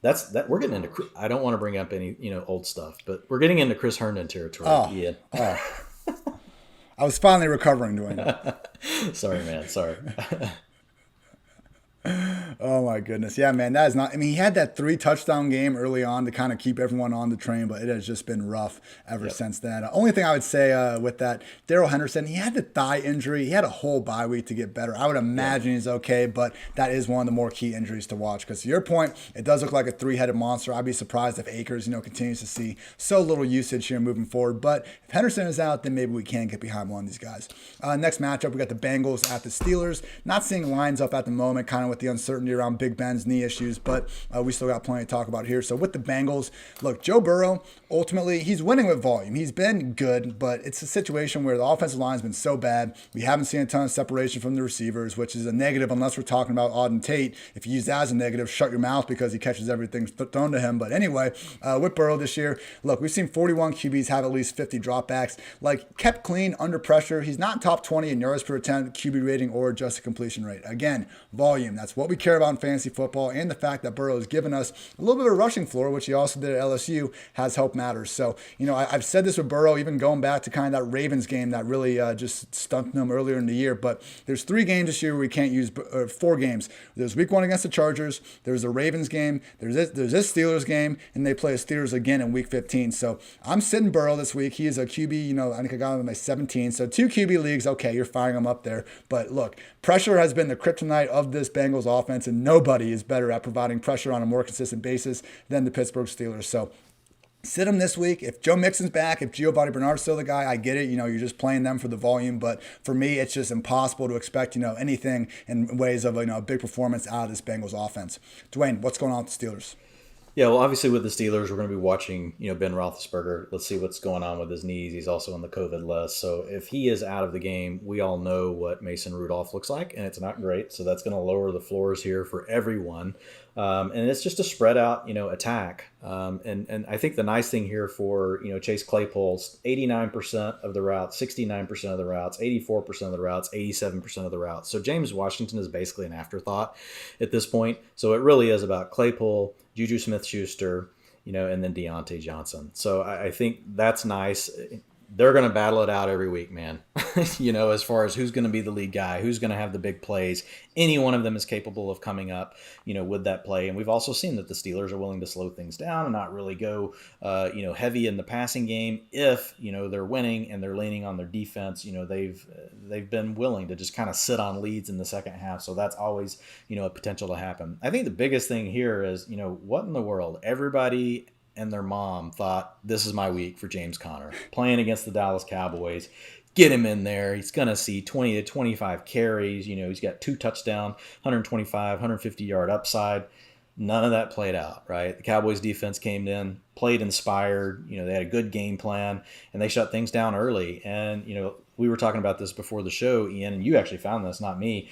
we're getting into, I don't want to bring up any, old stuff, but we're getting into Chris Herndon territory, Ian. I was finally recovering doing that. Sorry, man. Sorry. Oh my goodness. Yeah, man, that is not, he had that 3 touchdown game early on to kind of keep everyone on the train, but it has just been rough ever since then. Only thing I would say with that, Darrell Henderson, he had the thigh injury. He had a whole bye week to get better. I would imagine he's okay, but that is one of the more key injuries to watch, because to your point, it does look like a 3-headed monster. I'd be surprised if Akers, continues to see so little usage here moving forward. But if Henderson is out, then maybe we can get behind one of these guys. Next matchup, we got the Bengals at the Steelers. Not seeing lines up at the moment, kind of with the uncertainty around Big Ben's knee issues, but we still got plenty to talk about here. So with the Bengals, look, Joe Burrow, ultimately, he's winning with volume. He's been good, but it's a situation where the offensive line's been so bad. We haven't seen a ton of separation from the receivers, which is a negative unless we're talking about Auden Tate. If you use that as a negative, shut your mouth, because he catches everything thrown to him. But anyway, with Burrow this year, look, we've seen 41 QBs have at least 50 dropbacks. Like, kept clean under pressure. He's not top 20 in yards per attempt, QB rating, or adjusted completion rate. Again, volume. That's what we care about in fantasy football, and the fact that Burrow has given us a little bit of a rushing floor, which he also did at LSU, has helped matters. So, I've said this with Burrow, even going back to kind of that Ravens game that really just stunted him earlier in the year. But there's 3 games this year where we can't use, 4 games. There's week 1 against the Chargers, there's a Ravens game, there's this Steelers game, and they play the Steelers again in week 15. So I'm sitting Burrow this week. He is a QB, I think I got him in my 17. So 2 QB leagues, okay, you're firing him up there. But look, pressure has been the kryptonite of this Bengals offense, and nobody is better at providing pressure on a more consistent basis than the Pittsburgh Steelers. So sit him this week. If Joe Mixon's back, if Giovanni Bernard's still the guy, I get it. You're just playing them for the volume. But for me, it's just impossible to expect, anything in ways of, a big performance out of this Bengals offense. Dwayne, what's going on with the Steelers? Yeah, well, obviously with the Steelers, we're going to be watching, Ben Roethlisberger. Let's see what's going on with his knees. He's also on the COVID list. So if he is out of the game, we all know what Mason Rudolph looks like, and it's not great. So that's going to lower the floors here for everyone. And it's just a spread out, attack. And I think the nice thing here for, Chase Claypool's 89% of the routes, 69% of the routes, 84% of the routes, 87% of the routes. So James Washington is basically an afterthought at this point. So it really is about Claypool, Juju Smith-Schuster, and then Deontay Johnson. So I think that's nice. They're going to battle it out every week, man. As far as who's going to be the lead guy, who's going to have the big plays. Any one of them is capable of coming up, with that play. And we've also seen that the Steelers are willing to slow things down and not really go, heavy in the passing game. If, they're winning and they're leaning on their defense, they've been willing to just kind of sit on leads in the second half. So that's always, a potential to happen. I think the biggest thing here is, what in the world? Everybody and their mom thought, this is my week for James Conner, playing against the Dallas Cowboys. Get him in there. He's going to see 20 to 25 carries. He's got 2 touchdowns, 125, 150-yard upside. None of that played out, right? The Cowboys defense came in, played inspired. They had a good game plan, and they shut things down early. And, we were talking about this before the show, Ian, and you actually found this, not me.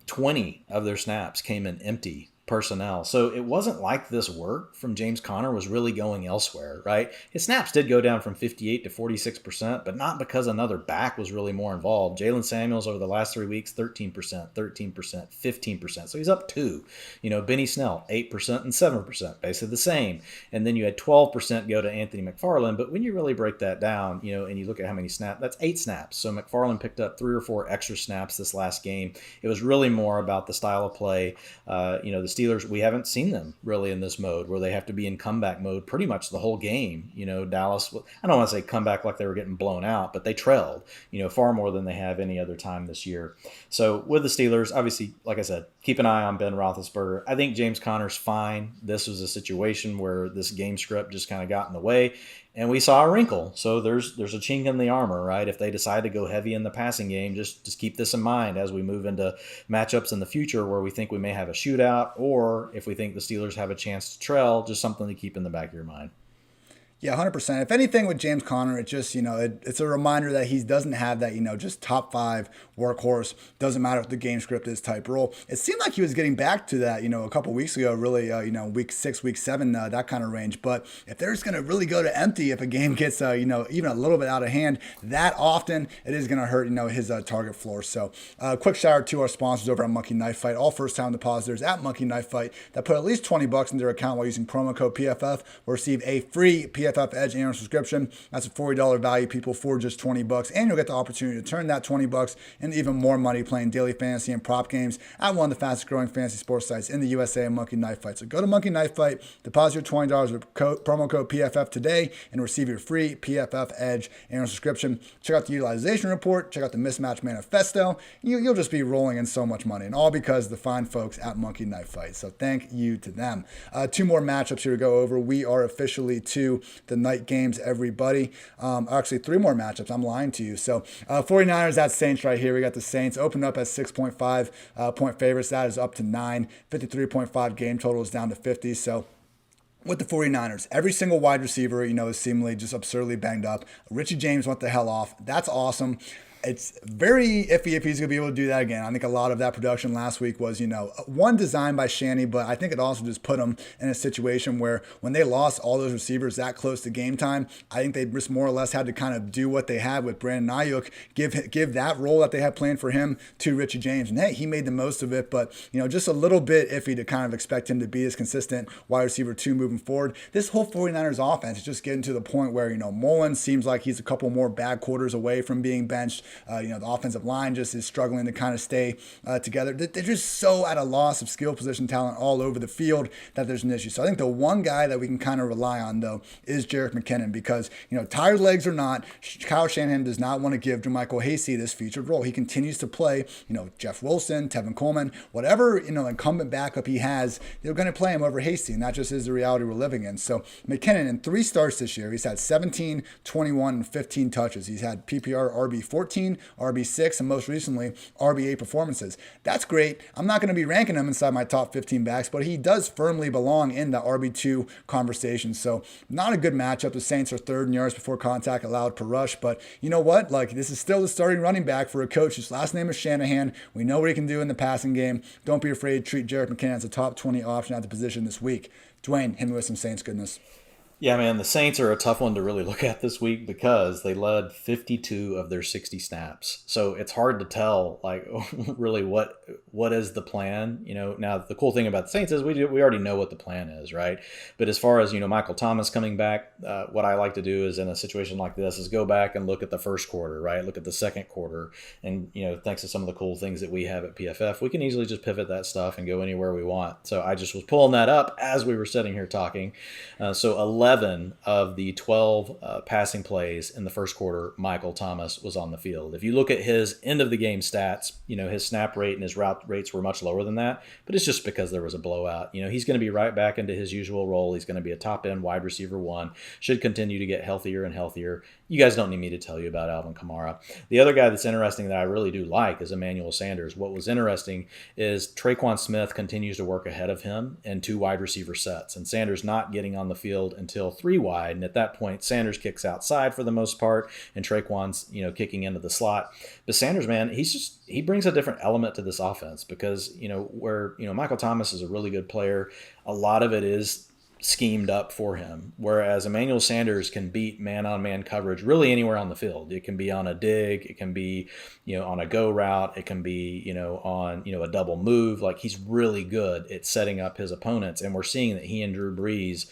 20 of their snaps came in empty personnel. So it wasn't like this work from James Conner was really going elsewhere, right? His snaps did go down from 58 to 46%, but not because another back was really more involved. Jalen Samuels over the last 3 weeks, 13%, 13%, 15%. So he's up 2. Benny Snell, 8% and 7%, basically the same. And then you had 12% go to Anthony McFarland. But when you really break that down, and you look at how many snaps, that's 8 snaps. So McFarland picked up 3 or 4 extra snaps this last game. It was really more about the style of play. The Steelers, we haven't seen them really in this mode where they have to be in comeback mode pretty much the whole game. Dallas, I don't want to say comeback like they were getting blown out, but they trailed, far more than they have any other time this year. So with the Steelers, obviously, like I said, keep an eye on Ben Roethlisberger. I think James Conner's fine. This was a situation where this game script just kind of got in the way. And we saw a wrinkle. So there's a chink in the armor, right? If they decide to go heavy in the passing game, just keep this in mind as we move into matchups in the future where we think we may have a shootout, or if we think the Steelers have a chance to trail, just something to keep in the back of your mind. Yeah, 100%. If anything with James Conner, it just, it's a reminder that he doesn't have that, just top 5 workhorse, doesn't matter what the game script is type role. It seemed like he was getting back to that, a couple weeks ago, really, week 6, week 7, that kind of range. But if they're just going to really go to empty, if a game gets, even a little bit out of hand, that often it is going to hurt, his target floor. So quick shout out to our sponsors over at Monkey Knife Fight, all first time depositors at Monkey Knife Fight that put at least $20 in their account while using promo code PFF will receive a free PFF Edge annual subscription. That's a $40 value, people, for just $20. And you'll get the opportunity to turn that $20 into even more money playing daily fantasy and prop games at one of the fastest growing fantasy sports sites in the USA, Monkey Knife Fight. So go to Monkey Knife Fight, deposit your $20 with promo code PFF today, and receive your free PFF Edge annual subscription. Check out the utilization report, check out the mismatch manifesto. You'll just be rolling in so much money, and all because of the fine folks at Monkey Knife Fight. So thank you to them. 2 more matchups here to go over. We are officially to the night games, everybody. Actually, 3 more matchups. I'm lying to you. So 49ers at Saints right here. We got the Saints opened up as 6.5 point favorites. That is up to 9. 53.5 game total is down to 50. So with the 49ers, every single wide receiver, is seemingly just absurdly banged up. Richie James went the hell off. That's awesome. It's very iffy if he's going to be able to do that again. I think a lot of that production last week was, one designed by Shanny, but I think it also just put him in a situation where when they lost all those receivers that close to game time, I think they just more or less had to kind of do what they had with Brandon Ayuk, give that role that they had planned for him to Richie James. And hey, he made the most of it, but, just a little bit iffy to kind of expect him to be as consistent wide receiver 2 moving forward. This whole 49ers offense is just getting to the point where, Mullins seems like he's a couple more bad quarters away from being benched. The offensive line just is struggling to kind of stay together. They're just so at a loss of skill position talent all over the field that there's an issue. So I think the one guy that we can kind of rely on, though, is Jerick McKinnon because, tired legs or not, Kyle Shanahan does not want to give JaMycal Hasty this featured role. He continues to play, Jeff Wilson, Tevin Coleman, whatever, incumbent backup he has, they're going to play him over Hasty, and that just is the reality we're living in. So McKinnon, in 3 starts this year, he's had 17, 21, and 15 touches. He's had PPR RB 14, RB6, and most recently, RB8 performances. That's great. I'm not going to be ranking him inside my top 15 backs, but he does firmly belong in the RB2 conversation. So not a good matchup. The Saints are 3rd in yards before contact allowed per rush, but you know what? This is still the starting running back for a coach. His last name is Shanahan. We know what he can do in the passing game. Don't be afraid to treat Jerick McKinnon as a top 20 option at the position this week. Dwayne, hit me with some Saints goodness. Yeah, man, the Saints are a tough one to really look at this week because they led 52 of their 60 snaps. So it's hard to tell, really what is the plan. Now the cool thing about the Saints is we already know what the plan is, right? But as far as, Michael Thomas coming back, what I like to do is in a situation like this is go back and look at the first quarter, right? Look at the second quarter. And, thanks to some of the cool things that we have at PFF, we can easily just pivot that stuff and go anywhere we want. So I just was pulling that up as we were sitting here talking. So 11 of the 12 passing plays in the first quarter, Michael Thomas was on the field. If you look at his end of the game stats, his snap rate and his route rates were much lower than that, but it's just because there was a blowout. He's going to be right back into his usual role. He's going to be a top end wide receiver 1, should continue to get healthier and healthier. You guys don't need me to tell you about Alvin Kamara. The other guy that's interesting that I really do like is Emmanuel Sanders. What was interesting is Traquan Smith continues to work ahead of him in 2 wide receiver sets, and Sanders not getting on the field until 3 wide. And at that point, Sanders kicks outside for the most part, and Traquan's, kicking into the slot. But Sanders, man, he brings a different element to this offense because, where, Michael Thomas is a really good player, a lot of it is schemed up for him, whereas Emmanuel Sanders can beat man-on-man coverage really anywhere on the field. It can be on a dig, it can be, on a go route, it can be, on, a double move. He's really good at setting up his opponents, and we're seeing that he and Drew Brees,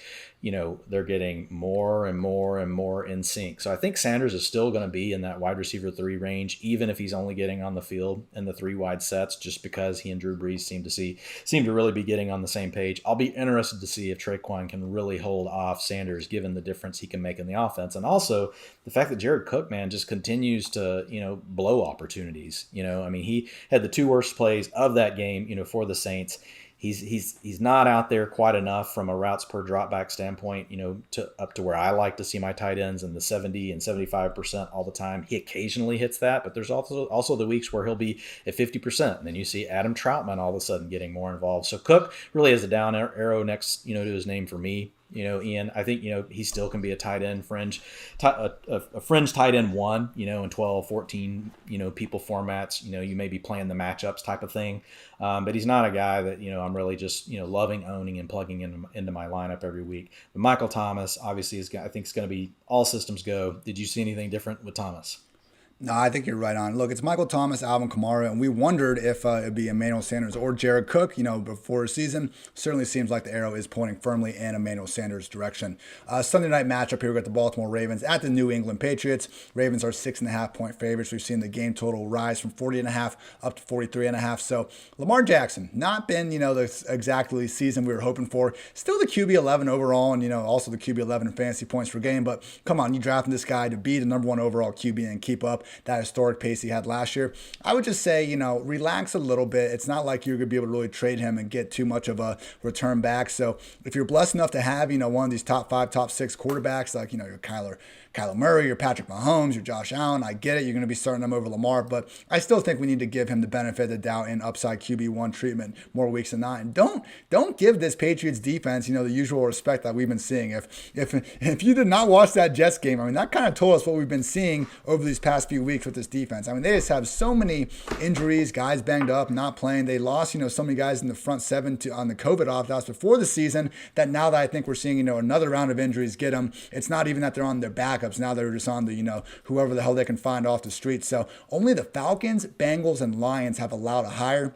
they're getting more and more and more in sync. So I think Sanders is still going to be in that wide receiver 3 range, even if he's only getting on the field in the 3 wide sets, just because he and Drew Brees seem to really be getting on the same page. I'll be interested to see if Traquan can really hold off Sanders, given the difference he can make in the offense. And also the fact that Jared Cook, man, just continues to, blow opportunities. He had the 2 worst plays of that game, for the Saints. He's not out there quite enough from a routes per dropback standpoint, to up to where I like to see my tight ends in the 70 and 75% all the time. He occasionally hits that, but there's also the weeks where he'll be at 50%. And then you see Adam Troutman all of a sudden getting more involved. So Cook really has a down arrow next, to his name for me. Ian. I think, he still can be a tight end a fringe tight end one, in 12, 14, people formats. You may be playing the matchups type of thing. But he's not a guy that, I'm really just, loving owning and plugging into my lineup every week. But Michael Thomas, obviously, I think is going to be all systems go. Did you see anything different with Thomas? No, I think you're right on. Look, it's Michael Thomas, Alvin Kamara, and we wondered if it'd be Emmanuel Sanders or Jared Cook, before the season. Certainly seems like the arrow is pointing firmly in Emmanuel Sanders' direction. Sunday night matchup here, we got the Baltimore Ravens at the New England Patriots. Ravens are 6.5-point favorites. We've seen the game total rise from 40.5 up to 43.5. So Lamar Jackson, not been, the exactly season we were hoping for. Still the QB 11 overall, and, also the QB 11 in fantasy points per game. But come on, you drafting this guy to be the number one overall QB and keep up that historic pace he had last year. I would just say, relax a little bit. It's not like you're going to be able to really trade him and get too much of a return back. So if you're blessed enough to have, one of these top 5, top 6 quarterbacks, like, your Kyler Murray, your Patrick Mahomes, your Josh Allen, I get it. You're going to be starting them over Lamar, but I still think we need to give him the benefit of the doubt in upside QB1 treatment more weeks than not. And don't give this Patriots defense, the usual respect that we've been seeing. If you did not watch that Jets game, that kind of told us what we've been seeing over these past few weeks with this defense. They just have so many injuries, guys banged up, not playing. They lost, so many guys in the front 7 on the COVID opt-outs before the season, that now that I think we're seeing, another round of injuries get them, it's not even that they're on their backups. Now they're just on the, whoever the hell they can find off the street. So only the Falcons, Bengals, and Lions have allowed a higher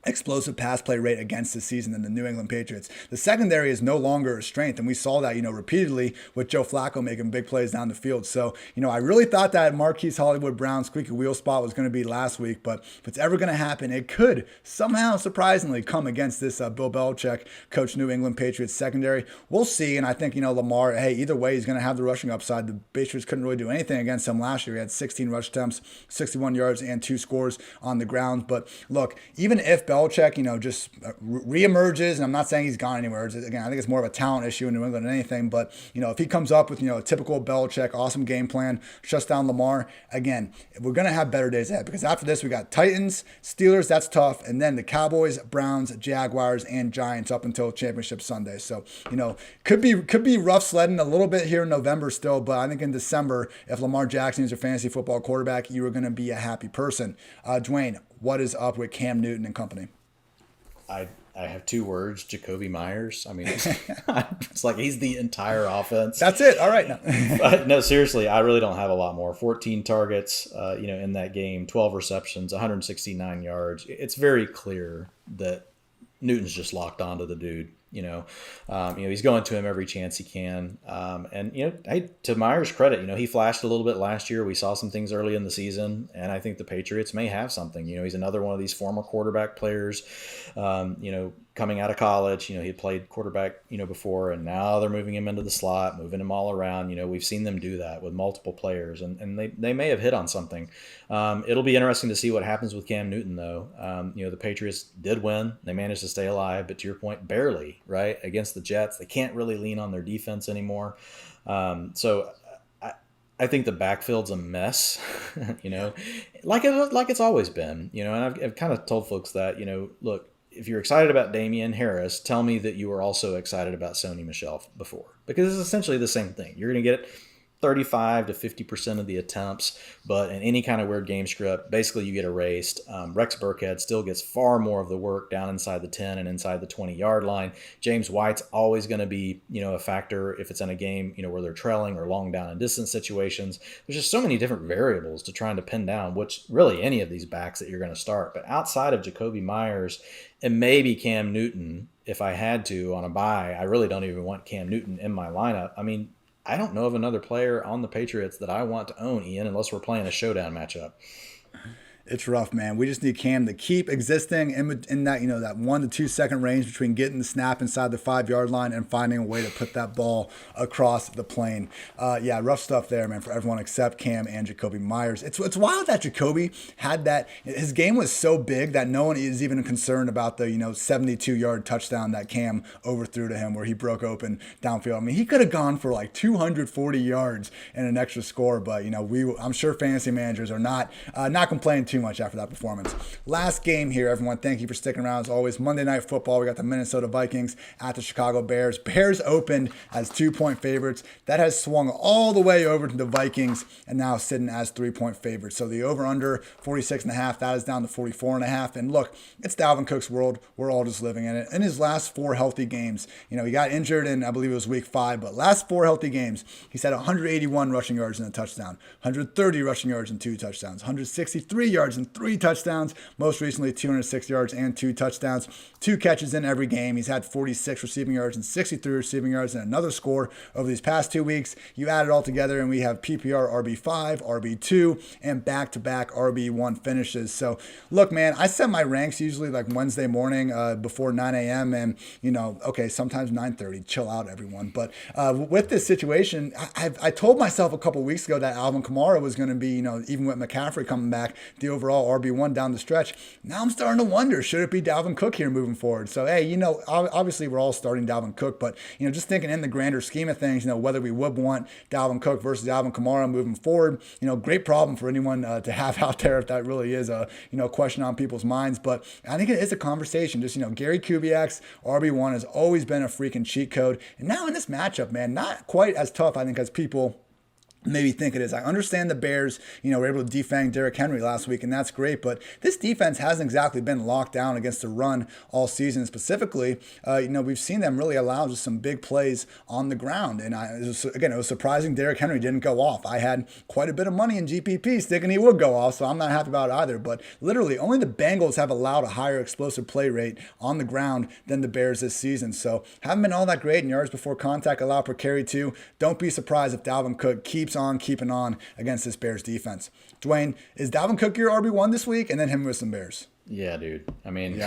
explosive pass play rate against the season than the New England Patriots. The secondary is no longer a strength, and we saw that, repeatedly with Joe Flacco making big plays down the field. So, I really thought that Marquise Hollywood Brown squeaky wheel spot was going to be last week, but if it's ever going to happen, it could somehow surprisingly come against this Bill Belichick coach New England Patriots secondary. We'll see, and I think, Lamar, hey, either way, he's going to have the rushing upside. The Patriots couldn't really do anything against him last year. He had 16 rush attempts, 61 yards, and 2 scores on the ground. But look, even if Belichick, just reemerges, and I'm not saying he's gone anywhere. Again, I think it's more of a talent issue in New England than anything. But, if he comes up with, a typical Belichick, awesome game plan, shuts down Lamar, again, we're going to have better days ahead, because after this, we got Titans, Steelers, that's tough, and then the Cowboys, Browns, Jaguars, and Giants up until Championship Sunday. So, could be rough sledding a little bit here in November still, but I think in December, if Lamar Jackson is your fantasy football quarterback, you are going to be a happy person. Dwain, what is up with Cam Newton and company? I have 2 words, Jakobi Meyers. It's like he's the entire offense. That's it. All right. No, seriously, I really don't have a lot more. 14 targets, in that game, 12 receptions, 169 yards. It's very clear that Newton's just locked onto the dude. He's going to him every chance he can. Hey, to Myers' credit, he flashed a little bit last year. We saw some things early in the season, and I think the Patriots may have something. He's another one of these former quarterback players, coming out of college. He had played quarterback, before, and now they're moving him into the slot, moving him all around. We've seen them do that with multiple players, and they may have hit on something. It'll be interesting to see what happens with Cam Newton, though. The Patriots did win. They managed to stay alive, but to your point, barely. Right, against the Jets, they can't really lean on their defense anymore. So I think the backfield's a mess, like it's always been, and I've kind of told folks that, look, if you're excited about Damian Harris, tell me that you were also excited about Sony Michel before, because it's essentially the same thing. You're going to get 35 to 50% of the attempts, but in any kind of weird game script, basically you get erased. Rex Burkhead still gets far more of the work down inside the 10 and inside the 20-yard line. James White's always going to be, a factor if it's in a game, where they're trailing or long down and distance situations. There's just so many different variables to trying to pin down, which really any of these backs that you're going to start. But outside of Jakobi Meyers and maybe Cam Newton, if I had to on a bye, I really don't even want Cam Newton in my lineup. I don't know of another player on the Patriots that I want to own, Ian, unless we're playing a showdown matchup. It's rough, man. We just need Cam to keep existing in that, that 1 to 2 second range between getting the snap inside the 5-yard line and finding a way to put that ball across the plane. Rough stuff there, man, for everyone except Cam and Jakobi Meyers. It's wild that Jakobi had that. His game was so big that no one is even concerned about the, 72-yard touchdown that Cam overthrew to him where he broke open downfield. He could have gone for like 240 yards and an extra score, but, I'm sure fantasy managers are not complaining too too much after that performance. Last game here, everyone. Thank you for sticking around. As always, Monday Night Football. We got the Minnesota Vikings at the Chicago Bears. Bears opened as 2-point favorites. That has swung all the way over to the Vikings and now sitting as 3-point favorites. So the over-under 46.5, that is down to 44.5. And look, it's Dalvin Cook's world. We're all just living in it. In his last 4 healthy games, he got injured in, I believe it was week 5, but last 4 healthy games, he's had 181 rushing yards and a touchdown, 130 rushing yards and 2 touchdowns, 163 yards and 3 touchdowns, most recently 206 yards and 2 touchdowns, 2 catches in every game. He's had 46 receiving yards and 63 receiving yards and another score over these past 2 weeks. You add it all together and we have PPR RB5, RB2, and back-to-back RB1 finishes. So look, man, I set my ranks usually like Wednesday morning before 9 a.m. and, sometimes 9:30. Chill out, everyone. But with this situation, I told myself a couple weeks ago that Alvin Kamara was going to be, even with McCaffrey coming back, the overall RB1 down the stretch. Now I'm starting to wonder, should it be Dalvin Cook here moving forward? So, hey, obviously we're all starting Dalvin Cook, but, just thinking in the grander scheme of things, whether we would want Dalvin Cook versus Alvin Kamara moving forward, great problem for anyone to have out there if that really is a, question on people's minds. But I think it is a conversation. Just, Gary Kubiak's RB1 has always been a freaking cheat code. And now in this matchup, man, not quite as tough, I think, as people maybe think it is. I understand the Bears, were able to defang Derrick Henry last week, and that's great, but this defense hasn't exactly been locked down against the run all season. Specifically, we've seen them really allow just some big plays on the ground, and it was surprising Derrick Henry didn't go off. I had quite a bit of money in GPP thinking he would go off, so I'm not happy about it either, but literally only the Bengals have allowed a higher explosive play rate on the ground than the Bears this season, so haven't been all that great in yards before contact allowed per carry too. Don't be surprised if Dalvin Cook keeps on keeping on against this Bears defense. Dwayne, is Dalvin Cook your RB1 this week, and then him with some Bears? Yeah, dude. I mean,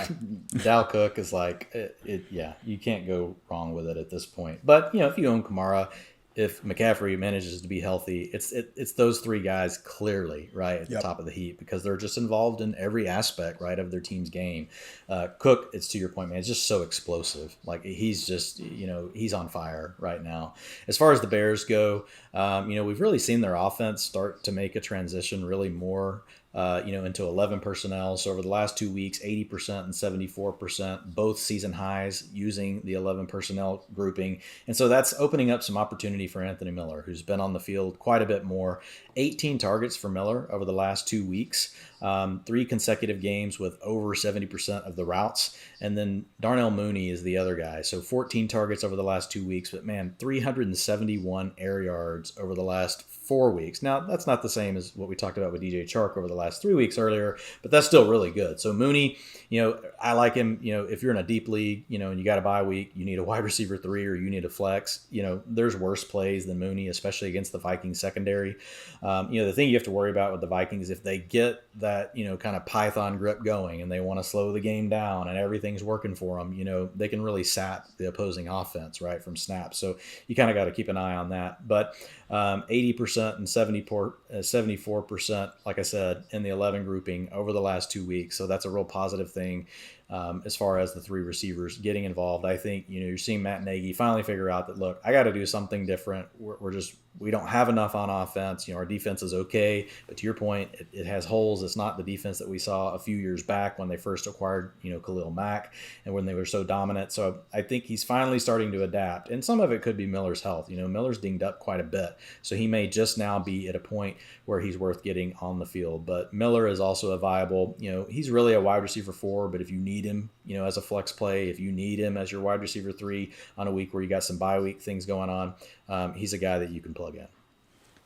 Dal Cook is like, you can't go wrong with it at this point. But, if you own Kamara, if McCaffrey manages to be healthy, it's those 3 guys clearly right at the top of the heap because they're just involved in every aspect right of their team's game. Cook, it's to your point, man, it's just so explosive. Like he's just he's on fire right now. As far as the Bears go, we've really seen their offense start to make a transition really more into 11 personnel. So over the last 2 weeks, 80% and 74%, both season highs using the 11 personnel grouping. And so that's opening up some opportunity for Anthony Miller, who's been on the field quite a bit more. 18 targets for Miller over the last 2 weeks, 3 consecutive games with over 70% of the routes. And then Darnell Mooney is the other guy. So 14 targets over the last 2 weeks, but man, 371 air yards over the last 4 weeks. Now, that's not the same as what we talked about with DJ Chark over the last 3 weeks earlier, but that's still really good. So Mooney, I like him. If you're in a deep league, and you got a bye week, you need a wide receiver 3 or you need a flex, there's worse plays than Mooney, especially against the Vikings secondary. The thing you have to worry about with the Vikings, if they get that, kind of Python grip going and they want to slow the game down and everything's working for them, they can really sap the opposing offense right from snaps. So you kind of got to keep an eye on that. But 80% and 74%, like I said, in the 11 grouping over the last 2 weeks. So that's a real positive thing. As far as the 3 receivers getting involved, I think, you're seeing Matt Nagy finally figure out that, look, I got to do something different. We don't have enough on offense. Our defense is okay, but to your point, it has holes. It's not the defense that we saw a few years back when they first acquired, Khalil Mack and when they were so dominant. So I think he's finally starting to adapt, and some of it could be Miller's health. Miller's dinged up quite a bit, so he may just now be at a point where he's worth getting on the field. But Miller is also a viable, he's really a wide receiver 4, but if you need him, as a flex play, if you need him as your wide receiver 3 on a week where you got some bye week things going on, he's a guy that you can plug in.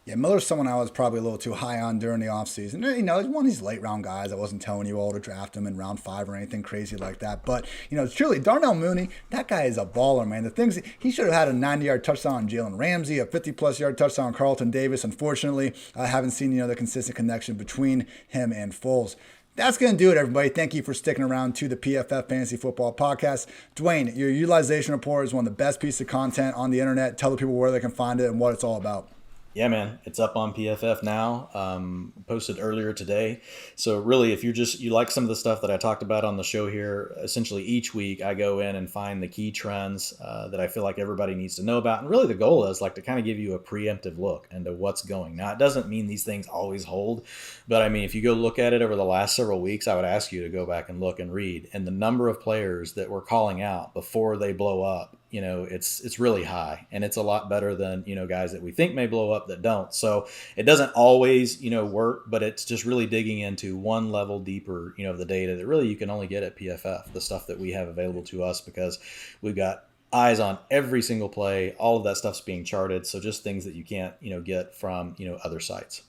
Yeah, Miller's someone I was probably a little too high on during the offseason. He's one of these late round guys. I wasn't telling you all to draft him in round 5 or anything crazy like that. But, truly, Darnell Mooney, that guy is a baller, man. The things he should have had a 90-yard touchdown on Jalen Ramsey, a 50-plus-yard touchdown on Carlton Davis. Unfortunately, I haven't seen, the consistent connection between him and Foles. That's going to do it, everybody. Thank you for sticking around to the PFF Fantasy Football Podcast. Dwayne, your utilization report is one of the best pieces of content on the internet. Tell the people where they can find it and what it's all about. Yeah, man, it's up on PFF now. Posted earlier today. So really, if you like some of the stuff that I talked about on the show here, essentially each week I go in and find the key trends that I feel like everybody needs to know about. And really the goal is like to kind of give you a preemptive look into what's going. Now, it doesn't mean these things always hold, but I mean, if you go look at it over the last several weeks, I would ask you to go back and look and read. And the number of players that we're calling out before they blow up, it's really high, and it's a lot better than, guys that we think may blow up that don't. So it doesn't always, work, but it's just really digging into one level deeper, of the data that really you can only get at PFF, the stuff that we have available to us, because we've got eyes on every single play. All of that stuff's being charted. So just things that you can't, get from, other sites.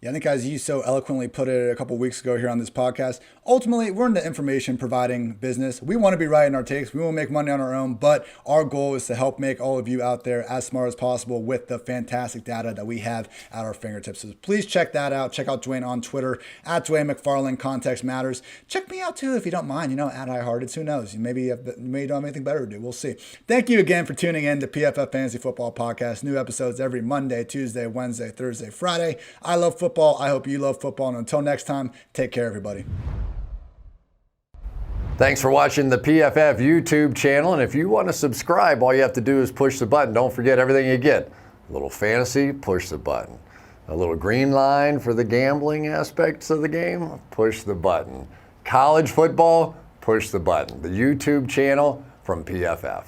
Yeah, I think as you so eloquently put it a couple weeks ago here on this podcast, ultimately, we're in the information providing business. We want to be right in our takes. We won't make money on our own, but our goal is to help make all of you out there as smart as possible with the fantastic data that we have at our fingertips. So please check that out. Check out Dwain on Twitter, at Dwain McFarland, Context Matters. Check me out too if you don't mind, at Ian Hartitz. Who knows? Maybe you don't have anything better to do. We'll see. Thank you again for tuning in to PFF Fantasy Football Podcast. New episodes every Monday, Tuesday, Wednesday, Thursday, Friday. I love football. I hope you love football. And until next time, take care, everybody. Thanks for watching the PFF YouTube channel. And if you want to subscribe, all you have to do is push the button. Don't forget everything you get. A little fantasy, push the button. A little green line for the gambling aspects of the game, push the button. College football, push the button. The YouTube channel from PFF.